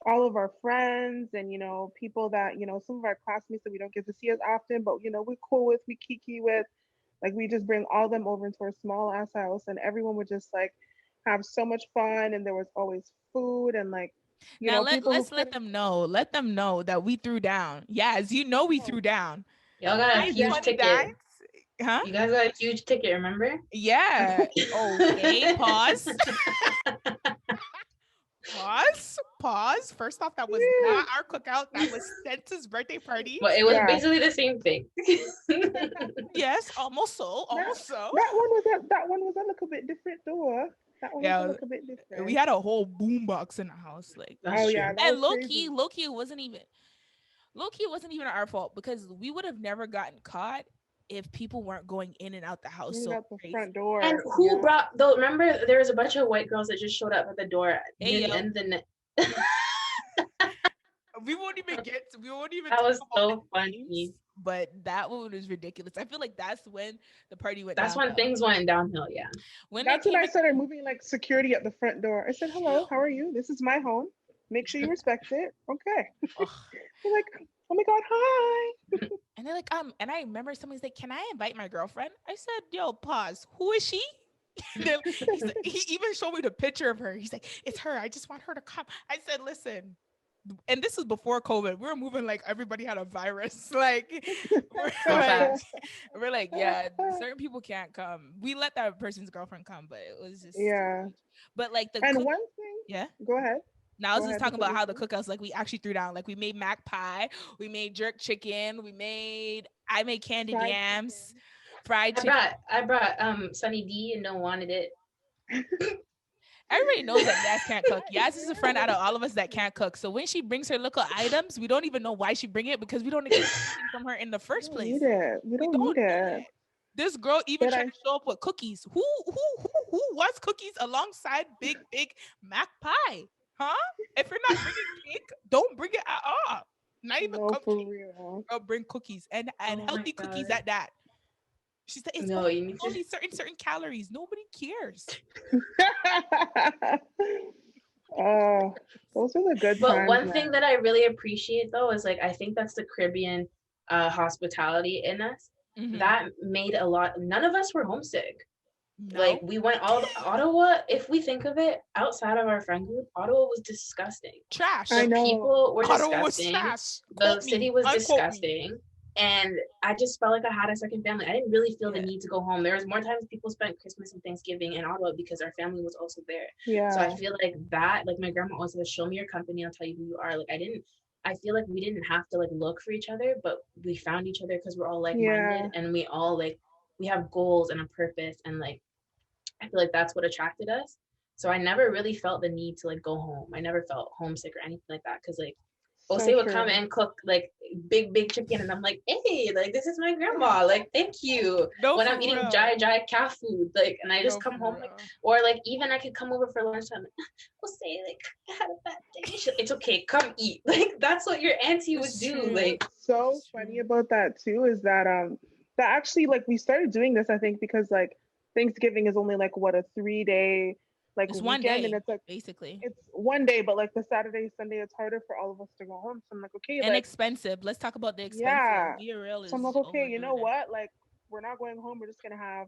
all of our friends and people that some of our classmates that we don't get to see as often, but we're cool with, we kiki with, like we just bring all of them over into our small ass house and everyone would just like have so much fun and there was always food and like now people who let's couldn't. let them know that we threw down. Yes, you know we Oh, threw down. Y'all got a we huge $20, ticket. huh? You guys got a huge ticket, remember? Yeah. Okay. Pause. Pause. First off, that was yeah, not our cookout. That was Senta's birthday party. But it was yeah. basically the same thing. Yes, almost so. That Almost so. that one was a little bit different though. That one was a Yeah, little bit we different. had a whole boom box in the house. Like, Oh That's yeah, true. that and was crazy. low key it wasn't even our fault because we would have never gotten caught if people weren't going in and out the house Cleaning so out the front crazy. And door. who Yeah. brought though? Remember, there was a bunch of white girls that just showed up at the door near Hey the yo, end of the night. we won't even That talk was about so the names, funny. but that one was ridiculous. I feel like that's when the party went That's when downhill. things went downhill. Yeah. When they That's when came I in, started moving like security at the front door. I said, "Hello, how are you? This is my home. Make sure you respect it." Okay. ugh. You're like, "Oh my god, hi." And they're like, and I remember somebody's like, "Can I invite my girlfriend?" I said, "Yo, pause. Who is she?" He even showed me the picture of her. He's like, "It's her. I just want her to come." I said, "Listen." And this is before COVID. We were moving like everybody had a virus. Like we're So like facts. we're like, yeah, certain people can't come. We let that person's girlfriend come, but it was just too Yeah. much. But like the And cook, one thing, yeah. go ahead. Now I was Go just ahead talking before about you how the finish. cookouts, like we actually threw down. Like we made mac pie, we made jerk chicken, I made candied Fried yams, chicken. fried I chicken. brought I brought Sunny D and no one wanted it. Everybody knows that Yas can't cook. I Yas is a friend out knew. of all of us that can't cook. So when she brings her little items, we don't even know why she bring it because we don't expect anything from her in the We first don't need place. it. We We don't need don't need it. it. This girl even But tried I to show up with cookies. Who wants cookies alongside big mac pie? Huh? If you're not bringing cake, don't bring it at all. Not even no for cupcake. real. Girl, bring cookies and Oh my healthy cookies god. at that. She said it's No, only, you need to. only certain calories. Nobody cares. Oh, those are the good But times, one thing man. that I really appreciate though is like I think that's the Caribbean hospitality in us. Mm-hmm. That made a lot. None of us were homesick. Like No we went all Ottawa. If we think of it, outside of our friend group, Ottawa was disgusting. I trash. The know. people were Ottawa was disgusting. trash. The Quote city me. was Unquote me. disgusting. And I just felt like I had a second family. I didn't really feel the Yeah. need to go home. There was more times people spent Christmas and Thanksgiving in Ottawa because our family was also there. So I Yeah. feel like that, like my grandma always says, show me your company, I'll tell you who you are. Like I feel like we didn't have to like look for each other, but we found each other because we're all like-minded Yeah. and we all like, we have goals and a purpose. And like, I feel like that's what attracted us. So I never really felt the need to like go home. I never felt homesick or anything like that. Cause like So Jose would come true. and cook like big chicken, and I'm like, hey, like this is my grandma, like thank you. No, When for I'm eating real. dry cat food, like, and I No, just for come home like, real. or like even I could come over for lunchtime. Jose, like I had a bad day. It's okay, come eat. Like that's what your auntie would It's do. true. Like What's so It's funny true. about that too is that that actually like we started doing this I think because like Thanksgiving is only like what a 3 day like It's one weekend and day, it's like basically. it's one day but like the Saturday Sunday it's harder for all of us to go home so I'm like okay And like expensive. Let's talk about the expensive. yeah Be real so I'm is like okay you know overdoing it. what like we're not going home we're just gonna have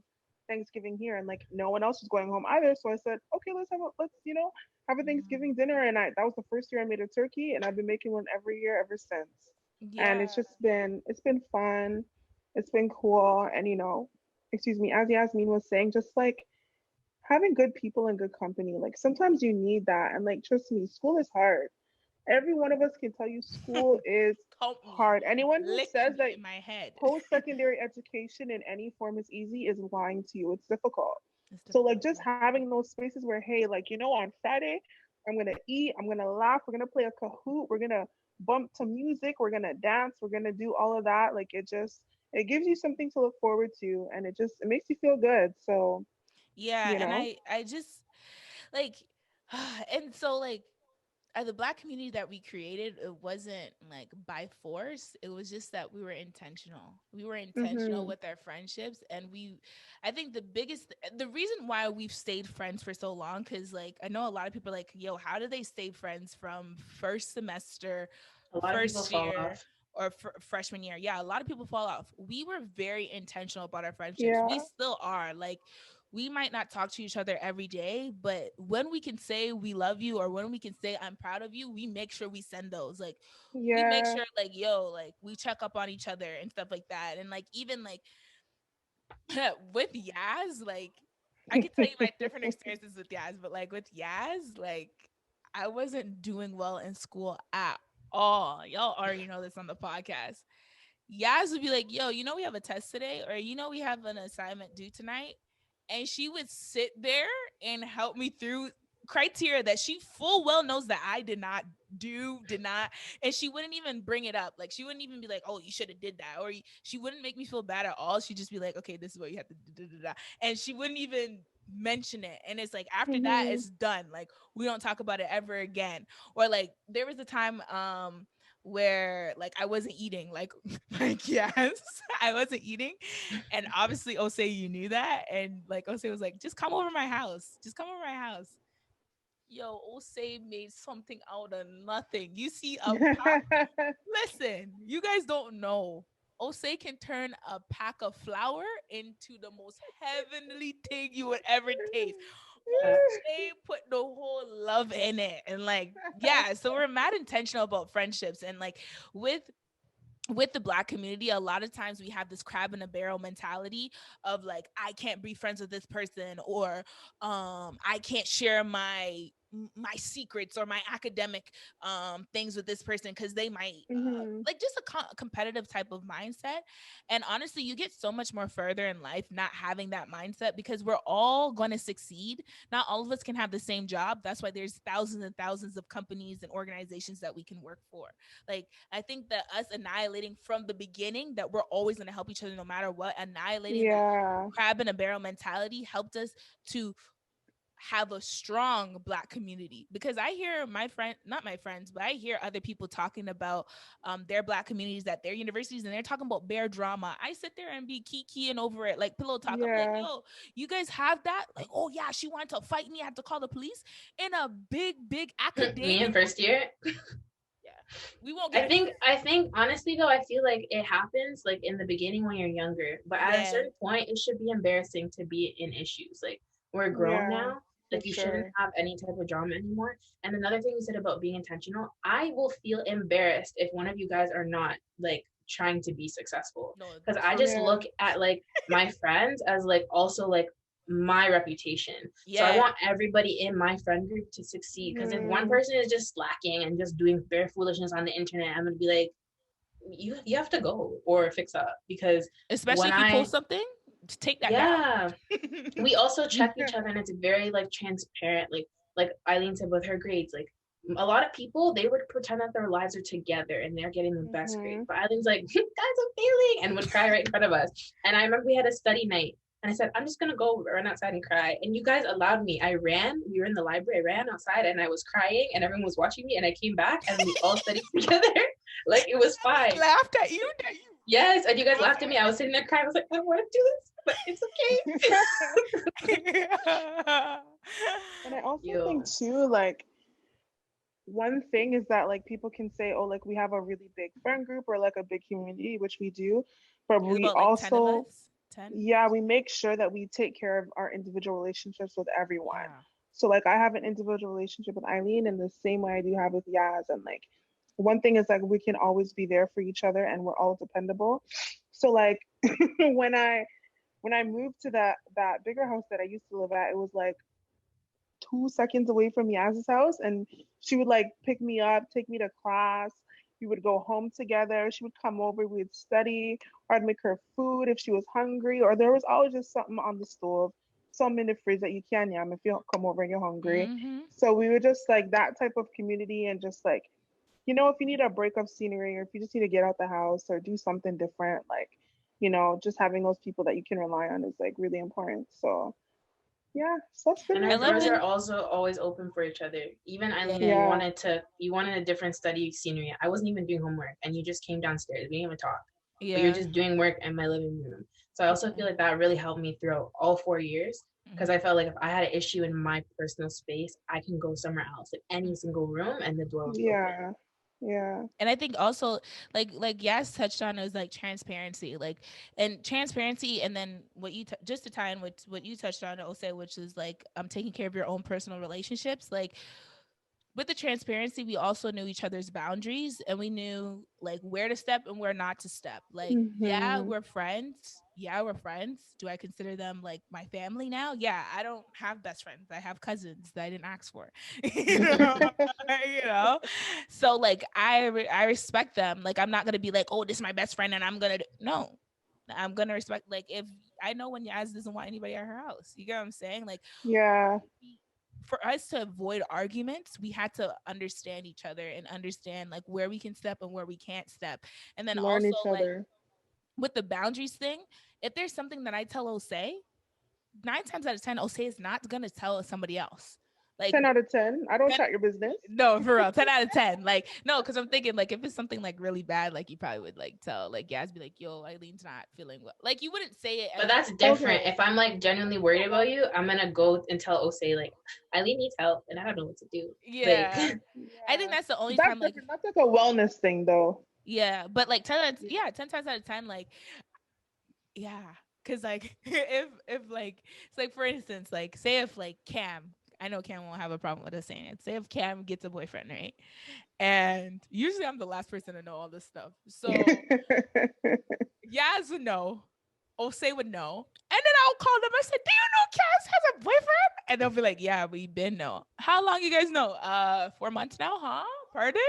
Thanksgiving here and like no one else is going home either so I said okay let's have a Thanksgiving Mhm. dinner and I that was the first year I made a turkey and I've been making one every year ever since and Yeah. it's been fun. It's been cool. And excuse me, as Yasmin was saying, just like having good people and good company. Like sometimes you need that. And like trust me, school is hard. Every one of us can tell you school is Help me. hard. Anyone who Lick says me that in my head. post-secondary education in any form is easy is lying to you. It's difficult. It's So like difficult. just having those spaces where, hey, like, on Friday, I'm gonna eat, I'm gonna laugh, we're gonna play a Kahoot, we're gonna bump to music, we're gonna dance, we're gonna do all of that. Like it gives you something to look forward to, and it makes you feel good. So, Yeah, you and know. I just like and so like the black community that we created, it wasn't like by force. It was just that we were intentional Mhm. with our friendships. And I think the reason why we've stayed friends for so long, because like I know a lot of people are like, yo, how do they stay friends from first semester, A lot of people first fall year, off. or freshman year? Yeah, a lot of people fall off. We were very intentional about our friendships. We Yeah. still are. Like, we might not talk to each other every day, but when we can say we love you, or when we can say I'm proud of you, we make sure we send those. Like, we make Yeah. sure, like, yo, like, we check up on each other and stuff like that. And like, even like with Yaz, like, I could tell you my different experiences with Yaz, but like with Yaz, like, I wasn't doing well in school at all. Y'all already know this on the podcast. Yaz would be like, yo, we have a test today, or we have an assignment due tonight. And she would sit there and help me through criteria that she full well knows that I did not. And she wouldn't even bring it up. Like, she wouldn't even be like, oh, you should have did that. Or she wouldn't make me feel bad at all. She'd just be like, okay, this is what you have to do. And she wouldn't even mention it. And it's like, after that, Mhm. it's done. Like, we don't talk about it ever again. Or like, there was a time where like I wasn't eating, like yes, I wasn't eating, and obviously Osei, you knew that, and like Osei was like, just come over my house, just come over my house. Yo, Osei made something out of nothing. You see a pack. Listen, you guys don't know. Osei can turn a pack of flour into the most heavenly thing you would ever taste. Osei put the whole love in it. And like, yeah, so we're mad intentional about friendships. And like with the black community, a lot of times we have this crab in a barrel mentality of like, I can't be friends with this person, or I can't share my secrets or my academic things with this person because they might Mhm. like, just a competitive type of mindset. And honestly, you get so much more further in life not having that mindset, because we're all going to succeed. Not all of us can have the same job. That's why there's thousands and thousands of companies and organizations that we can work for. Like, I think that us annihilating from the beginning that we're always going to help each other no matter what, annihilating that Yeah. crab in a barrel mentality helped us to have a strong black community. Because I hear not my friends, but I hear other people talking about their black communities at their universities, and they're talking about bear drama. I sit there and be kikiing over it, like pillow talk. I'm like, Yeah. yo, you guys have that? Like, oh yeah, she wanted to fight me, I had to call the police in a big Me academia. in first year. Yeah, we won't I get it. think I think honestly though, I feel like it happens like in the beginning when you're younger, but at a Yeah, certain point it should be embarrassing to be in issues. Like, we're grown Yeah. now. For Like, you shouldn't sure. have any type of drama anymore. And another thing you said about being intentional, I will feel embarrassed if one of you guys are not like trying to be successful. no, Because I for just Yeah. look at like my friends as like also like my reputation. So I yeah. want everybody in my friend group to succeed. Because if one Mhm. person is just slacking and just doing bare foolishness on the internet, I'm gonna be like, you have to go or fix up. Because Especially when if you post I something, take that down. yeah, we also check each other, and it's very like transparent. Like Eileen said with her grades, like a lot of people, they would pretend that their lives are together and they're getting the best grades, Mhm. but Eileen's like, guys, I'm failing, and would cry right in front of us. And I remember we had a study night, and I said, I'm just gonna go run outside and cry, and you guys allowed me. I ran, we were in the library, I ran outside and I was crying and everyone was watching me, and I came back and we all studied together. Like, it was They fine. laughed at you. That you Yes, and you guys laughed at me. I was brother. sitting there crying. I was like, I don't want to do this, but it's okay. And I also think Yo, too, like one thing is that like people can say, oh, like we have a really big friend group or like a big community, which we do, but There's we about like 10 of also, us. 10? yeah, we make sure that we take care of our individual relationships with everyone. Yeah. So like I have an individual relationship with Eileen in the same way I do have with Yaz. And like one thing is like we can always be there for each other and we're all dependable. So like when I when I moved to that bigger house that I used to live at, it was like 2 seconds away from Yaz's house, and she would like pick me up, take me to class. We would go home together. She would come over, we'd study, or I'd make her food if she was hungry, or there was always just something on the stove, some in the fridge that you can yam if you come over and you're hungry. Mm-hmm. So we were just like that type of community, and just like, if you need a break of scenery, or if you just need to get out the house or do something different, like, just having those people that you can rely on is like really important. So yeah, so that's been And I our my love doors it. are growth. also always open for each other. Even Eileen, Yeah. Yeah. you wanted a different study scenery. I wasn't even doing homework, and you just came downstairs. We didn't even talk, but you're Yeah. just doing work in my living room. So I also feel like that really helped me throughout all 4 years, because Mm-hmm. I felt like if I had an issue in my personal space, I can go somewhere else, like any single room, and the door will be open. Yeah. Yeah. And I think also like Yas touched on is like transparency, like and transparency, and then what you just to tie in with what you touched on, Ose, which is like taking care of your own personal relationships, like with the transparency, we also knew each other's boundaries, and we knew like where to step and where not to step. Like, yeah, Mhm. we're friends. Yeah, we're friends. Do I consider them like my family now? Yeah, I don't have best friends. I have cousins that I didn't ask for. you know, you know. So like, I respect them. Like, I'm not gonna be like, oh, this is my best friend, and I'm gonna no. I'm gonna respect. Like, if I know when Yaz doesn't want anybody at her house, you get what I'm saying? Like, Yeah. for us to avoid arguments, we had to understand each other and understand like where we can step and where we can't step. And then Learn also each like other. with the boundaries thing, if there's something that I tell Osei, 9 times out of 10, Osei is not gonna tell somebody else. Like 10 out of 10. I don't 10, chat your business. no, for real, 10 out of 10. Like no, because I'm thinking like if it's something like really bad, like you probably would like tell like Yas be like, yo, Eileen's not feeling well. Like you wouldn't say it But as that's Okay. different. If I'm like genuinely worried about you, I'm gonna go and tell Osei like, Eileen needs help, and I don't know what to do. Like, yeah. I think Yeah. that's the only But that's time like different. That's like a wellness thing, though. yeah, but like Yeah. yeah, 10 times out of 10, like yeah, because like if like it's like for instance, like say if like Cam, I know Cam won't have a problem with us saying it. Say if Cam gets a boyfriend, right? And usually I'm the last person to know all this stuff. So Yaz would know, Osei would know, and then I'll call them. I said, "Do you know Cass has a boyfriend?" And they'll be like, "Yeah, we been know. How long you guys know? 4 months now, huh? Pardon?"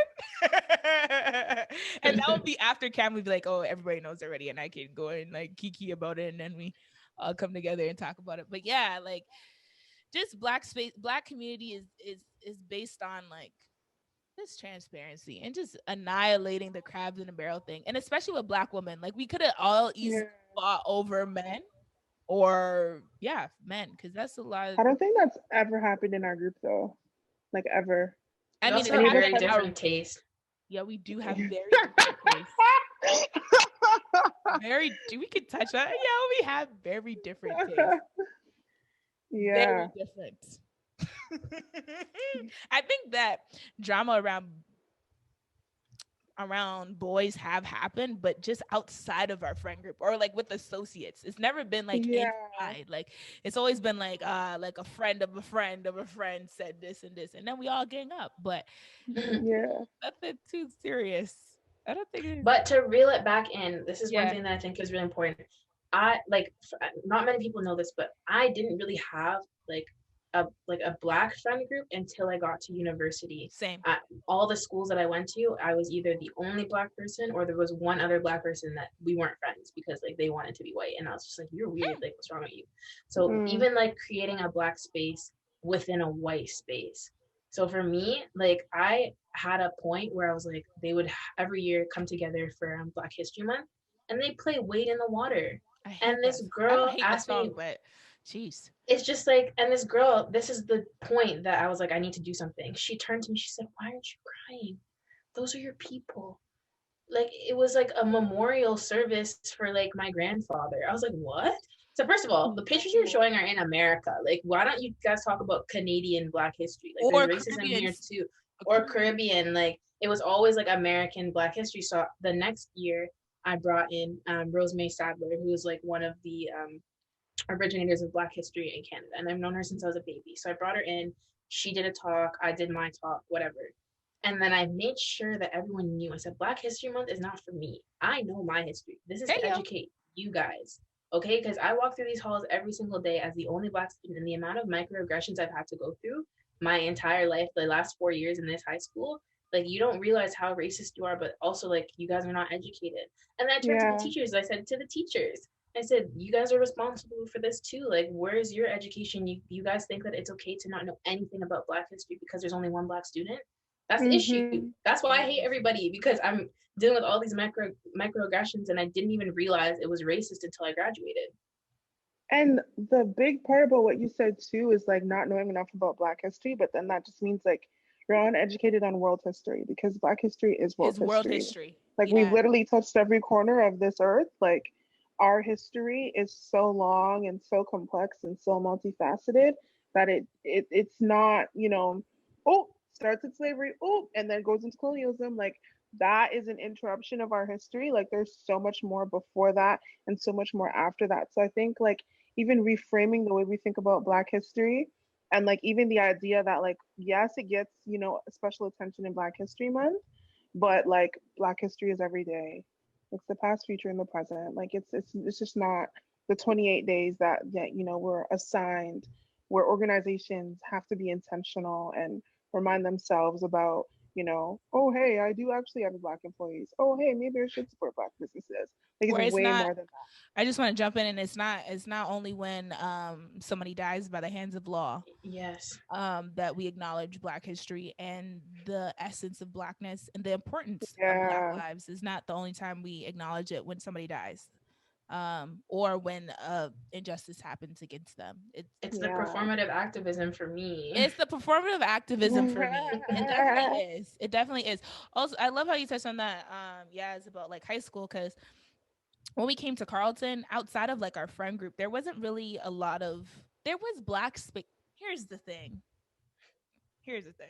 And that would be after Cam would be like, "Oh, everybody knows already," and I can go and like kiki about it, and then we all come together and talk about it. But yeah, like just black community is based on like just transparency and just annihilating the crabs in a barrel thing. And especially with black women, like we could have all easily Yeah. fought over men or yeah, men, because that's a lot of I don't think that's ever happened in our group, though. Like, ever. I we mean also it's Any have of us very happened have. different out taste. yeah, we do have very different tastes. Very do we could touch that? Yeah, we have very different tastes. Very Yeah. different. I think that drama around boys have happened, but just outside of our friend group or like with associates. It's never been like Yeah. inside. Like it's always been like a friend of a friend of a friend said this and this, and then we all gang up. But Yeah. nothing too serious. I don't think it's But to reel it back in, this is one yeah. thing that I think is really important. I like not many people know this, but I didn't really have like a black friend group until I got to university. Same. At all the schools that I went to, I was either the only black person or there was one other black person that we weren't friends because like they wanted to be white, and I was just like, you're weird, Hmm. like what's wrong with you? So Mm. even like creating a black space within a white space. So for me, like I had a point where I was like, they would every year come together for Black History Month, and they play Wade in the Water. I hate And that. this I don't girl hate that asked me, song, but jeez. it's just like, and this girl, this is the point that I was like, I need to do something. She turned to me, she said, why aren't you crying? Those are your people. Like, it was like a memorial service for like my grandfather. I was like, what? So, first of all, the pictures you're Whoa. showing are in America. Like, why don't you guys talk about Canadian Black history? Like, there's Or racism here Caribbeans. too, or Caribbean. Like, it was always like American Black history. So, the next year, I brought in Rosemary Sadler, who was like one of the originators of Black history in Canada, and I've known her since I was a baby. So I brought her in. She did a talk. I did my talk. Whatever. And then I made sure that everyone knew. I said, Black History Month is not for me. I know my history. This is Hey to yo. educate you guys. Okay, because I walk through these halls every single day as the only Black student, and the amount of microaggressions I've had to go through my entire life, the last 4 years in this high school, like you don't realize how racist you are, but also like you guys are not educated. And then I turned to the Yeah. teachers. I said to the teachers, I said, you guys are responsible for this too. Like, where's your education? You guys think that it's okay to not know anything about Black history because there's only one Black student? That's the issue. Mm-hmm. That's why I hate everybody, because I'm dealing with all these microaggressions and I didn't even realize it was racist until I graduated. And the big part about what you said too is like not knowing enough about Black history, but then that just means like you're uneducated on world history because Black history is world Is world history. history. Like we've Yeah. literally touched every corner of this earth. Like our history is so long and so complex and so multifaceted that it's not, oh, starts with slavery, oh, and then goes into colonialism. Like that is an interruption of our history. Like there's so much more before that and so much more after that. So I think like even reframing the way we think about Black history and like even the idea that like yes it gets special attention in Black History Month, but like Black history is every day. It's the past, future, and the present. Like it's just not the 28 days that we're assigned, where organizations have to be intentional and remind themselves about, oh hey, I do actually have Black employees. Oh hey, maybe I should support Black businesses. Like it's Where it's way not, more than I just want to jump in, and it's not only when somebody dies by the hands of law Yes. that we acknowledge Black history and the essence of Blackness and the that. importance of Black Yeah, lives. Is not the only time we acknowledge it when somebody dies, or when injustice happens against them. It's the yeah. performative activism for me. It's the performative activism for me. It definitely is. It definitely is. Also, I love how you touched on that. Yeah, it's about like high school, because when we came to Carleton, outside of like our friend group, there wasn't really a lot of, there was Black space. Here's the thing. Here's the thing.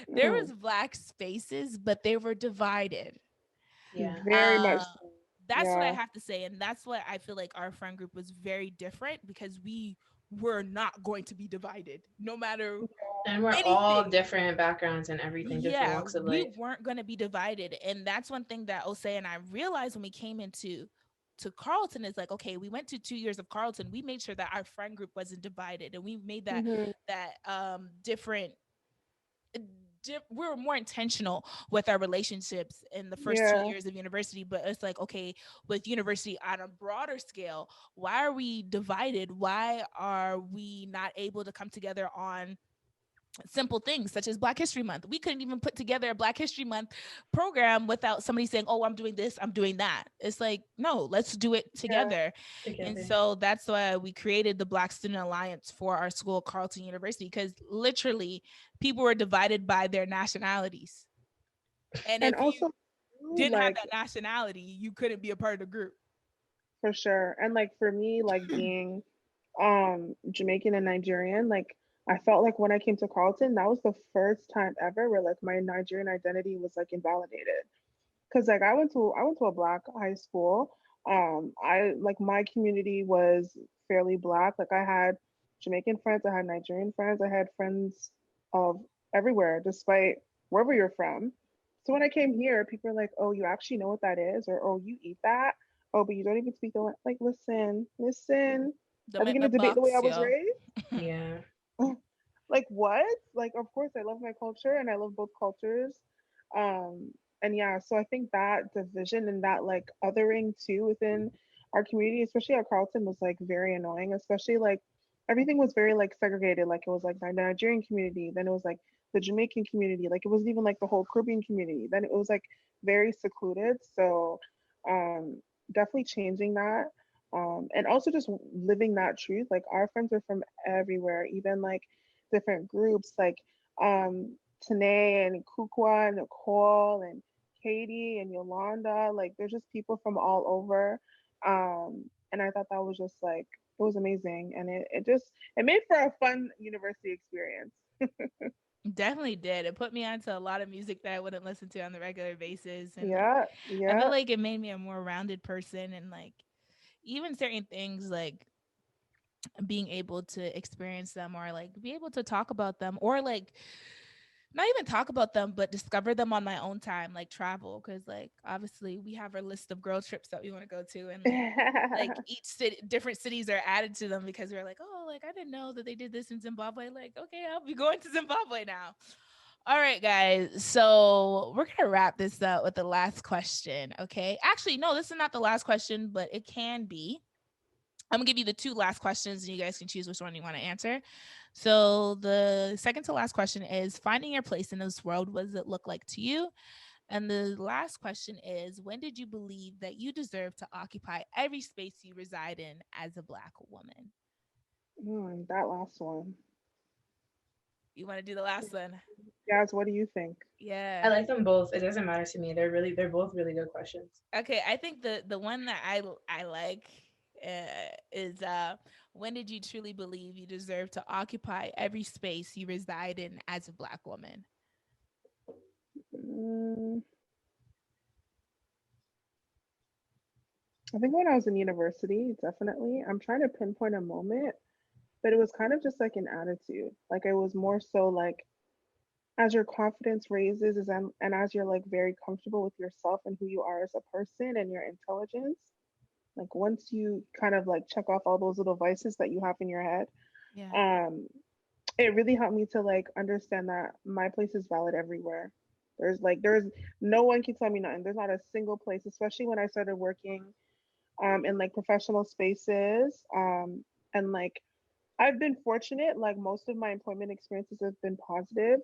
There Mm, was Black spaces, but they were divided. Yeah. very much Uh, so. that's what I Yeah. have to say, and that's what I feel like our friend group was very different, because we were not going to be divided, no matter And we're all anything. different backgrounds and everything, different Yeah, walks of we life. weren't going to be divided, and that's one thing that Ose and I realized when we came into to Carleton, is like, okay, we went to 2 years of Carleton, we made sure that our friend group wasn't divided, and we made that Hmm. different, we were more intentional with our relationships in the first two Yeah. years of university. But it's like, okay, with university on a broader scale, why are we divided? Why are we not able to come together on simple things such as Black History Month? We couldn't even put together a Black History Month program without somebody saying, oh, I'm doing this, I'm doing that. It's like, no, let's do it Yeah. together. And Together. so that's why we created the Black Student Alliance for our school, Carleton University, because literally people were divided by their nationalities. And And if you also, too, didn't have like that nationality, you couldn't be a part of the group. for sure. And like for me, like being Jamaican and Nigerian, like I felt like when I came to Carleton, that was the first time ever where like my Nigerian identity was like invalidated. Cause like I went to a Black high school. I like my community was fairly Black. Like I had Jamaican friends, I had Nigerian friends, I had friends of everywhere, despite wherever you're from. So when I came here, people are like, "Oh, you actually know what that is," or "Oh, you eat that." Oh, but you don't even speak the like. Listen, listen. The Are we gonna Mitma debate the way I Bucks, was yo. raised? Yeah. Like what? Like of course I love my culture and I love both cultures. Um and yeah, so I think that division and that like othering too within our community, especially at Carleton, was like very annoying, especially like everything was very like segregated. Like it was like the Nigerian community, then it was like the Jamaican community, like it wasn't even like the whole Caribbean community. Then it was like very secluded. So definitely changing that. And also just living that truth. Like our friends are from everywhere, even like different groups like Tanae and Kukwa and Nicole and Katie and Yolanda. Like there's just people from all over. And I thought that was just like it was amazing and it made for a fun university experience. Definitely did. It put me onto a lot of music that I wouldn't listen to on the regular basis. And like, Yeah, I feel yeah. like it made me a more rounded person. And like, even certain things like being able to experience them, or like be able to talk about them, or like not even talk about them, but discover them on my own time, like travel. Cause like obviously we have our list of girl trips that we want to go to, and like each city, different cities are added to them because we're like, oh, like I didn't know that they did this in Zimbabwe. Like, okay, I'll be going to Zimbabwe now. All right, guys. So we're gonna wrap this up with the last question. Okay. Actually, no, this is not the last question, but it can be. I'm gonna give you the two last questions and you guys can choose which one you want to answer. So the second to last question is finding your place in this world. What does it look like to you? And the last question is when did you believe that you deserve to occupy every space you reside in as a Black woman? That last one. You want to do the last one? Guys, what do you think? I Yeah. like them both. It doesn't matter to me. They're both really good questions. Okay, I think the one that I like is when did you truly believe you deserve to occupy every space you reside in as a Black woman? Mm, I think when I was in university, definitely. I'm trying to pinpoint a moment, but it was kind of just like an attitude. Like it was more so like as your confidence raises and as you're like very comfortable with yourself and who you are as a person and your intelligence, like once you kind of like check off all those little vices that you have in your head, Yeah. um, it really helped me to like understand that my place is valid everywhere. There's no one can tell me nothing. There's not a single place, especially when I started working in like professional spaces. And like I've been fortunate, like most of my employment experiences have been positive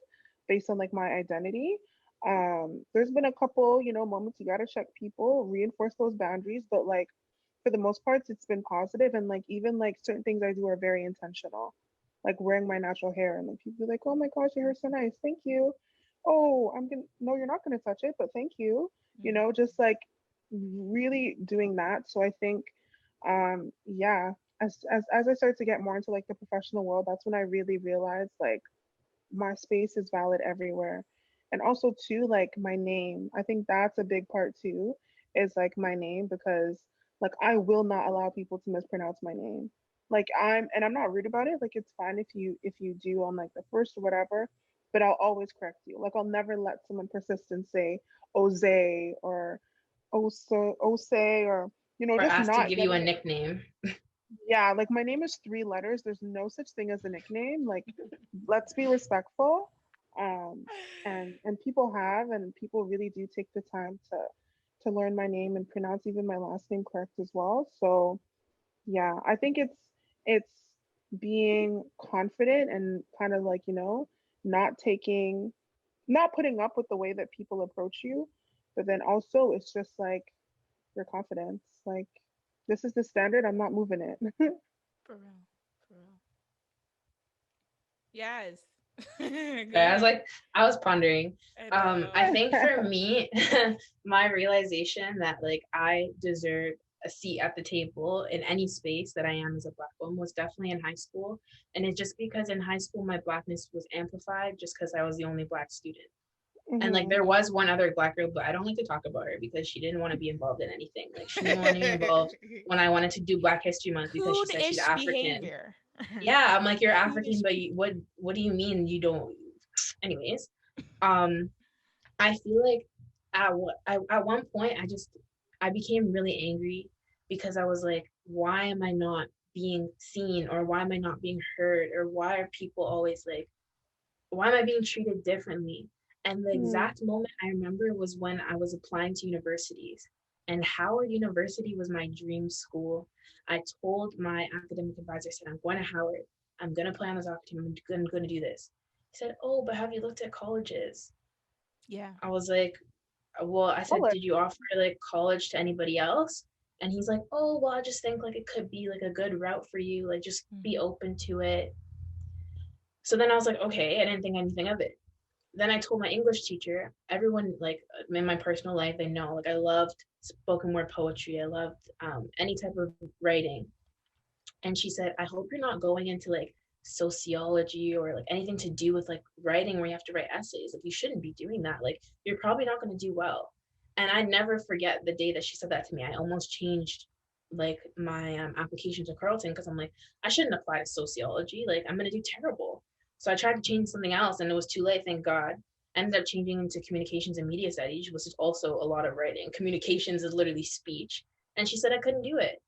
based on like my identity. There's been a couple, moments you gotta check people, reinforce those boundaries, but like for the most part, it's been positive. And like even like certain things I do are very intentional. Like wearing my natural hair and like people be like, oh my gosh, your hair's so nice. Thank you. Oh, I'm gonna no, you're not gonna touch it, but thank you. Just like really doing that. So I think yeah, as I started to get more into like the professional world, that's when I really realized like my space is valid everywhere. And also too, like my name. I think that's a big part too, is like my name because like I will not allow people to mispronounce my name. Like I'm not rude about it. Like it's fine if you do on like the first or whatever, but I'll always correct you. Like I'll never let someone persist and say Ose or Ose or Or just ask to not give you a getting it. nickname. Yeah, like my name is 3 letters. There's no such thing as a nickname. Like, let's be respectful. Um, and people really do take the time to learn my name and pronounce even my last name correct as well. So yeah, I think it's being confident and kind of like, not taking not putting up with the way that people approach you, but then also it's just like your confidence. Like this is the standard, I'm not moving it. For real. For real. Yes. Yeah, I Good. was like, I was pondering. I I know. think for me, my realization that like I deserve a seat at the table in any space that I am as a Black woman was definitely in high school. And it's just because in high school my Blackness was amplified just because I was the only Black student. And like Hmm. there was one other Black girl, but I don't like to talk about her because she didn't want to be involved in anything. Like she didn't want to be involved when I wanted to do Black History Month because she said she's Coon-ish African. behavior. Yeah, I'm like, you're African, Coon-ish but behavior. what do you mean you don't? Anyways, um, I feel like at one point I became really angry because I was like, why am I not being seen, or why am I not being heard, or why are people always like, why am I being treated differently? And the Hmm. exact moment I remember was when I was applying to universities. And Howard University was my dream school. I told my academic advisor, I said, I'm going to Howard. I'm going to apply on this opportunity. I'm going to do this. He said, oh, but have you looked at colleges? Yeah. I was like, well, I said, Color. did you offer like college to anybody else? And he's like, oh, well, I just think like it could be like a good route for you. Like just be Mm-hmm. open to it. So then I was like, okay, I didn't think anything of it. Then I told my English teacher, everyone like in my personal life, they know like I loved spoken word poetry. I loved any type of writing. And she said, I hope you're not going into like sociology or like anything to do with like writing where you have to write essays. Like you shouldn't be doing that. Like you're probably not going to do well. And I never forget the day that she said that to me. I almost changed like my application to Carleton because I'm like, I shouldn't apply to sociology. Like I'm going to do terrible. So I tried to change something else, and it was too late, thank God. I ended up changing into communications and media studies, which is also a lot of writing. Communications is literally speech. And she said I couldn't do it.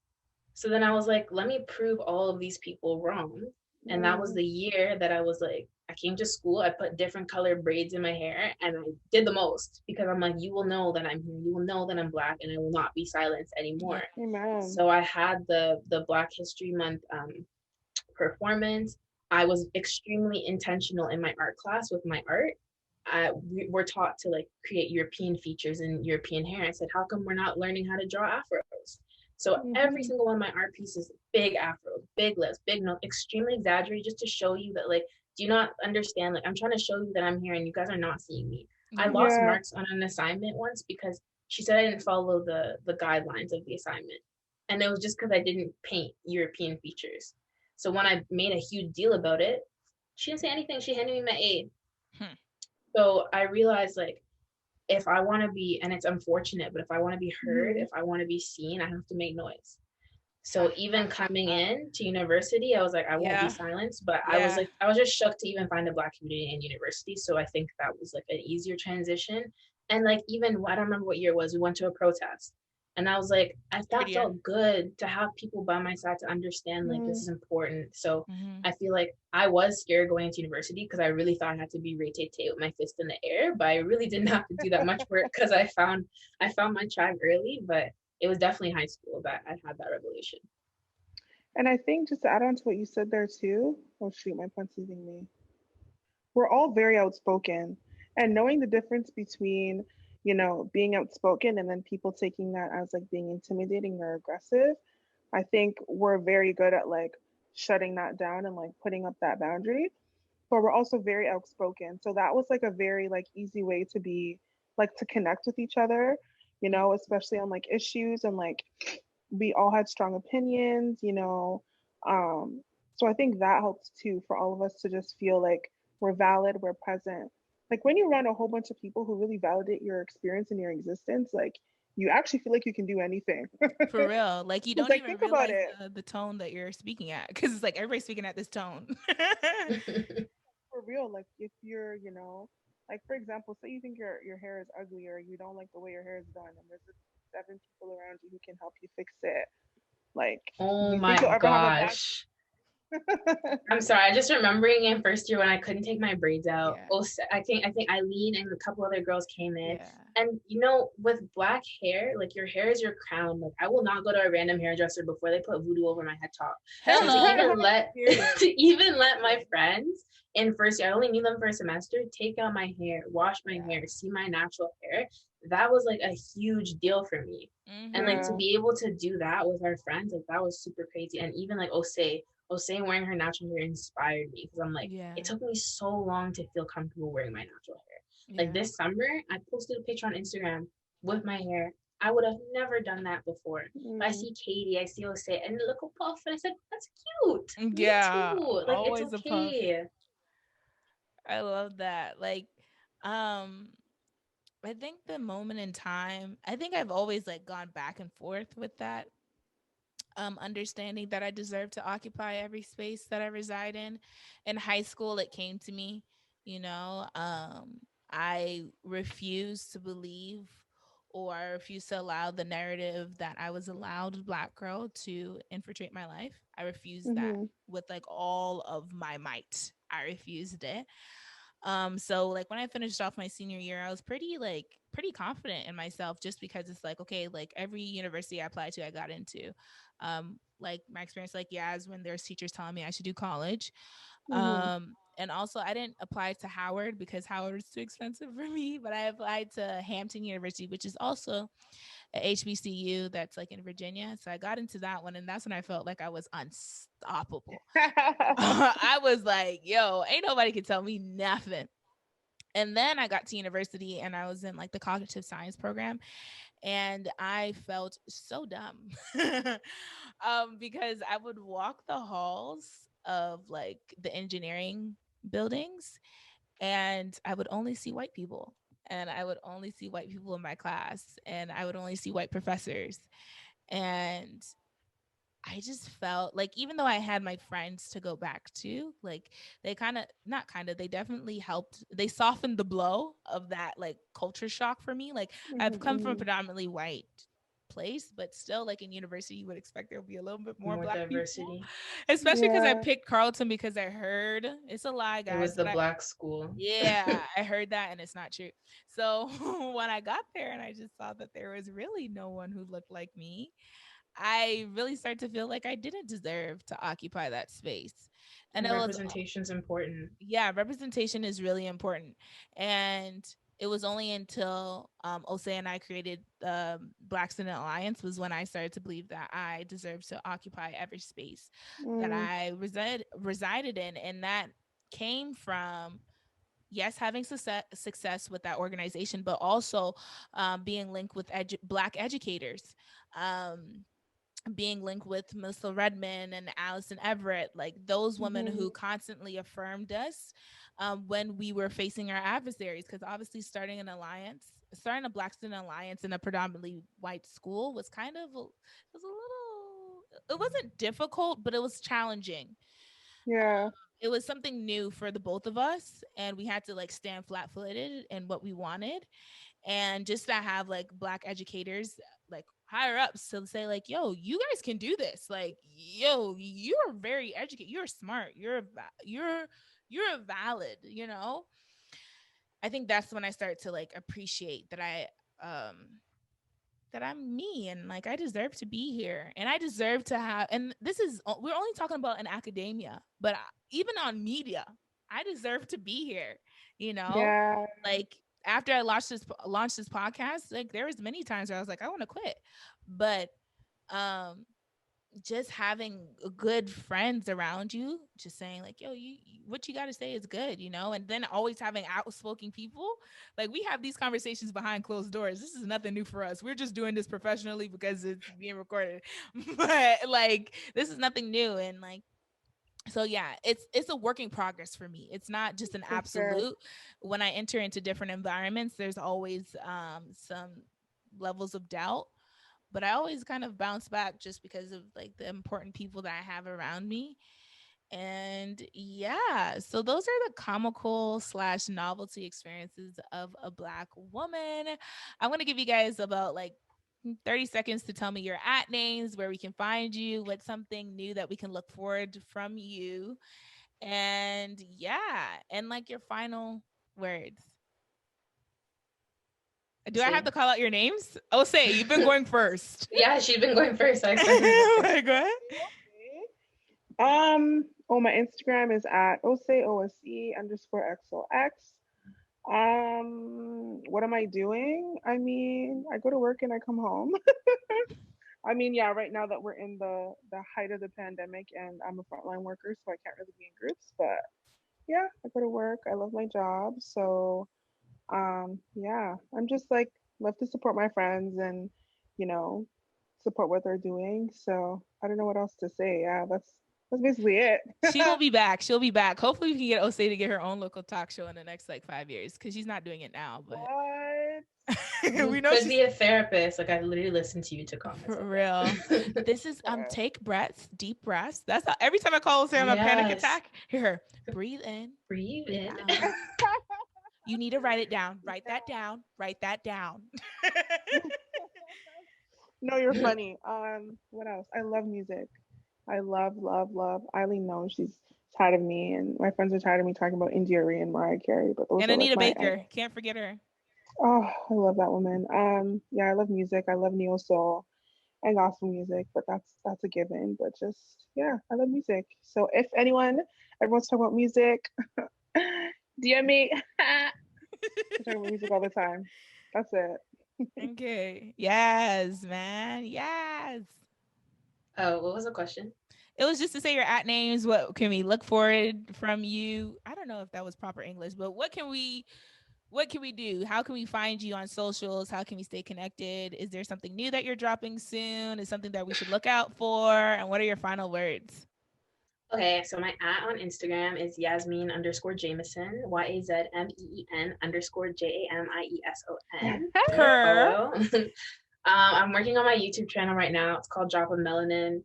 So then I was like, let me prove all of these people wrong. And that was Mm. the year that I was like, I came to school, I put different colored braids in my hair, and I did the most because I'm like, you will know that I'm here, you will know that I'm Black, and I will not be silenced Yeah. anymore. Amen. So I had the Black History Month performance. I was extremely intentional in my art class with my art. We were taught to like create European features and European hair. I said, how come we're not learning how to draw afros? So every Mm-hmm. single one of my art pieces, big afros, big lips, big nose, extremely exaggerated, just to show you that like, do you not understand? Like I'm trying to show you that I'm here and you guys are not seeing me. I Yeah. lost Yeah. marks on an assignment once because she said I didn't follow the guidelines of the assignment, and it was just because I didn't paint European features. So when I made a huge deal about it, she didn't say anything. She handed me my A. Hmm. So I realized like if I want to be, and it's unfortunate, but if I want to be heard, Mm-hmm. if I want to be seen, I have to make noise. Ah, So ah, even ah, coming ah. in to university, I was like, I won't be Yeah. silenced. But I was Yeah. like, I was just shocked to even find a Black community in university. So I think that was like an easier transition. And like even I don't remember what year it was. We went to a protest, and I was like, Third that year. felt good to have people by my side to understand like this Mm. is important. So Mm-hmm. I feel like I was scared going into university because I really thought I had to be Ray Tay Tay with my fist in the air, but I really didn't have to do that much work because I found my tribe early. But it was definitely high school that I had that revelation. And I think just to add on to what you said there too, oh shoot, my pun's leaving me. We're all very outspoken. And knowing the difference between, being outspoken and then people taking that as like being intimidating or aggressive, I think we're very good at like shutting that down and like putting up that boundary. But we're also very outspoken. So that was like a very like easy way to be like to connect with each other, especially on like issues and like we all had strong opinions. So I think that helps too for all of us to just feel like we're valid, we're present. Like when you run a whole bunch of people who really validate your experience and your existence, like you actually feel like you can do anything. For real. Like you It's don't like even think about realize it. the tone that you're speaking at because it's like everybody's speaking at this tone. For real, like if you're, like for example, say you think your hair is ugly or you don't like the way your hair is done, and there's just 7 people around you who can help you fix it. Like, do Oh you think my you'll ever have a bad? gosh. I'm sorry. I just remembering in first year when I couldn't take my braids out. Yeah. Oh, I think Eileen and a couple other girls came in, Yeah. and with black hair, like your hair is your crown. Like I will not go to a random hairdresser before they put voodoo over my head top. So to Hello. even let Period. to even let my friends in first year, I only knew them for a semester, take out my hair, wash my Yeah. hair, see my natural hair. That was like a huge deal for me. And like Mm-hmm. to Yeah. be able to do that with our friends, like that was super crazy. And even like Osei wearing her natural hair inspired me because I'm like, Yeah. it took me so long to feel comfortable wearing my natural hair. Like Yeah. this summer, I posted a picture on Instagram with my hair. I would have never done that before. But I Mm. see Katie, I see Osei, and look a puff, and I said, that's cute. Me Yeah. too. Like it's Always a puff. okay. I love that. Like, um, I think the moment in time, I think I've always like gone back and forth with that understanding that I deserve to occupy every space that I reside in. In high school, it came to me, you know, I refused to believe or I refused to allow the narrative that I was a loud black girl to infiltrate my life. I refused that Mhm. with like all of my might. I refused it. So like when I finished off my senior year, I was pretty confident in myself just because it's like, okay, like every university I applied to, I got into. Like my experience like Yaz when there's teachers telling me I should do college. Mhm. And also I didn't apply to Howard because Howard was too expensive for me, but I applied to Hampton University, which is also a HBCU that's like in Virginia. So I got into that one and that's when I felt like I was unstoppable. I was like, yo, ain't nobody can tell me nothing. And then I got to university and I was in like the cognitive science program and I felt so dumb. Because I would walk the halls of like the engineering buildings and I would only see white people and I would only see white people in my class and I would only see white professors and I just felt like, even though I had my friends to go back to, like, they kind of, not kind of, they definitely helped. They softened the blow of that, like, culture shock for me. Like, I've come from a Mm-hmm. predominantly white place, but still, like, in university, you would expect there would be a little bit more More Black people, diversity. especially because I Yeah. picked Carleton because I heard, it's a lie, It was guys, the but black school. yeah, I heard that and it's not true. So when I got there and I just saw that there was really no one who looked like me, I really started to feel like I didn't deserve to occupy that space. And And it was, representation's important. yeah, representation is really important. And it was only until Ose and I created Black Student Alliance was when I started to believe that I deserved to occupy every space that Mm, I resided in. And that came from, yes, having success with that organization, but also being linked with Black educators. Being linked with Melissa Redmond and Allison Everett, like those women mm-hmm. who constantly affirmed us when we were facing our adversaries. Because obviously, starting a Black Student Alliance in a predominantly white school was kind of, it was a little, it wasn't difficult, but it was challenging. Yeah. It was something new for the both of us, and we had to like stand flat-footed in what we wanted. And just to have like Black educators, like higher ups, to say like, yo, you guys can do this, like, yo, you're very educated, you're smart, you're valid, you know. I think that's when I start to like appreciate that I'm me, and like I deserve to be here, and I deserve to have, and this is, we're only talking about in academia, but even on media, I deserve to be here, you know? Yeah. Like, after I launched this podcast, like there was many times where I was like, I want to quit. But um just having good friends around you, just saying like, yo, what you got to say is good, you know. And then always having outspoken people, like we have these conversations behind closed doors. This is nothing new for us, we're just doing this professionally because it's being recorded. But like, this is nothing new. And like, so yeah, it's a working progress for me. It's not just an For sure. absolute. When I enter into different environments, there's always some levels of doubt, but I always kind of bounce back just because of like the important people that I have around me. And yeah, so those are the comical slash novelty experiences of a Black woman. I'm going to give you guys about like 30 seconds to tell me your at names, where we can find you, what's something new that we can look forward from you. And yeah, and like your final words. Do I have See? to call out your names? Oh, say you've been going first. Yeah, she's been going first. I expect her to go Oh first. my God. Oh, my Instagram is at OSE_XOX. What am I doing? I mean, I go to work and I come home. I mean, yeah, right now that we're in the height of the pandemic and I'm a frontline worker, so I can't really be in groups, but yeah, I go to work. I love my job. So, yeah, I'm just like love to support my friends and, you know, support what they're doing. So, I don't know what else to say. Yeah, that's basically it. She will be back. She'll be back. Hopefully, we can get Osei to get her own local talk show in the next like 5 years, because she's not doing it now. But What? You we know could she's be a therapist. Like I literally listened to you to comments. for real. This is Sure. take breaths, deep breaths. That's how, every time I call Osei on a panic Yes. attack, hear her breathe in, Breathe in. out. You need to write it down. Write that down. Write that down. No, you're funny. What else? I love music. I love, love, love. Eileen knows she's tired of me, and my friends are tired of me talking about India Arie and Mariah Carey, but those And are like Anita my Baker. Can't forget her. oh, I love that woman. Yeah, I love music. I love neo soul and gospel music, but that's a given. But just yeah, I love music. So if anyone ever wants to talk about music, DM me. I talk about music all the time. That's it. Okay. Yes, man. Yes. Oh, what was the question? It was just to say your at names. What can we look forward from you? I don't know if that was proper English, but what can we do? How can we find you on socials? How can we stay connected? Is there something new that you're dropping soon? Is something that we should look out for? And what are your final words? Okay, so my at on Instagram is Yasmeen_Jameson, YAZMEEN_JAMIESON. Give me a Per. follow. I'm working on my YouTube channel right now. It's called Drop of Melanin.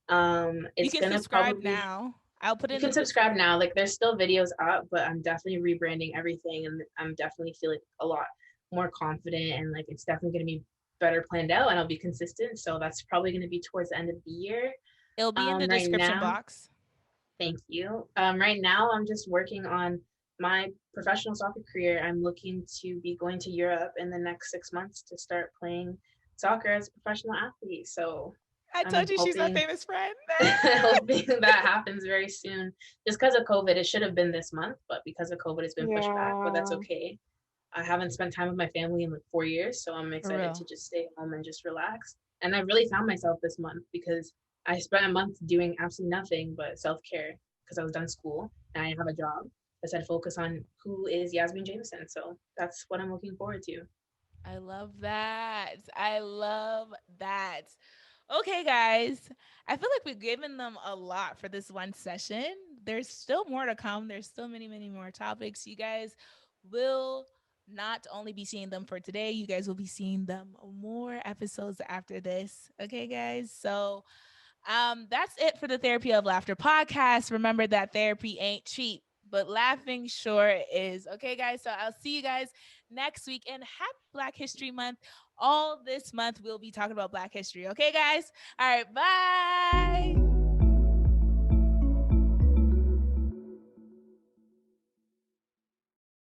You It's can gonna subscribe probably now. I'll put it you in the can subscribe description. now. Like there's still videos up, but I'm definitely rebranding everything, and I'm definitely feeling a lot more confident, and like it's definitely gonna be better planned out, and I'll be consistent. So that's probably gonna be towards the end of the year. It'll be in the Right description now, box. thank you. Right now, I'm just working on my professional soccer career. I'm looking to be going to Europe in the next 6 months to start playing soccer as a professional athlete. So I told I'm you she's my hoping famous friend. hoping that happens very soon. Just because of COVID, it should have been this month, but because of COVID, it's been pushed back. But that's Yeah. okay. I haven't spent time with my family in like 4 years, so I'm For excited to real. just stay home and just relax. And I really found myself this month because I spent a month doing absolutely nothing but self care because I was done school and I have a job. I said focus on who is Yasmin Jameson. So that's what I'm looking forward to. I love that. I love that. Okay, guys. I feel like we've given them a lot for this one session. There's still more to come. There's still many, many more topics. You guys will not only be seeing them for today, you guys will be seeing them more episodes after this. Okay, guys. So that's it for the Therapy of Laughter podcast. Remember that therapy ain't cheap, but laughing sure is. Okay, guys. So I'll see you guys next week, and happy Black History Month. All this month we'll be talking about Black history. Okay, guys. All right. Bye.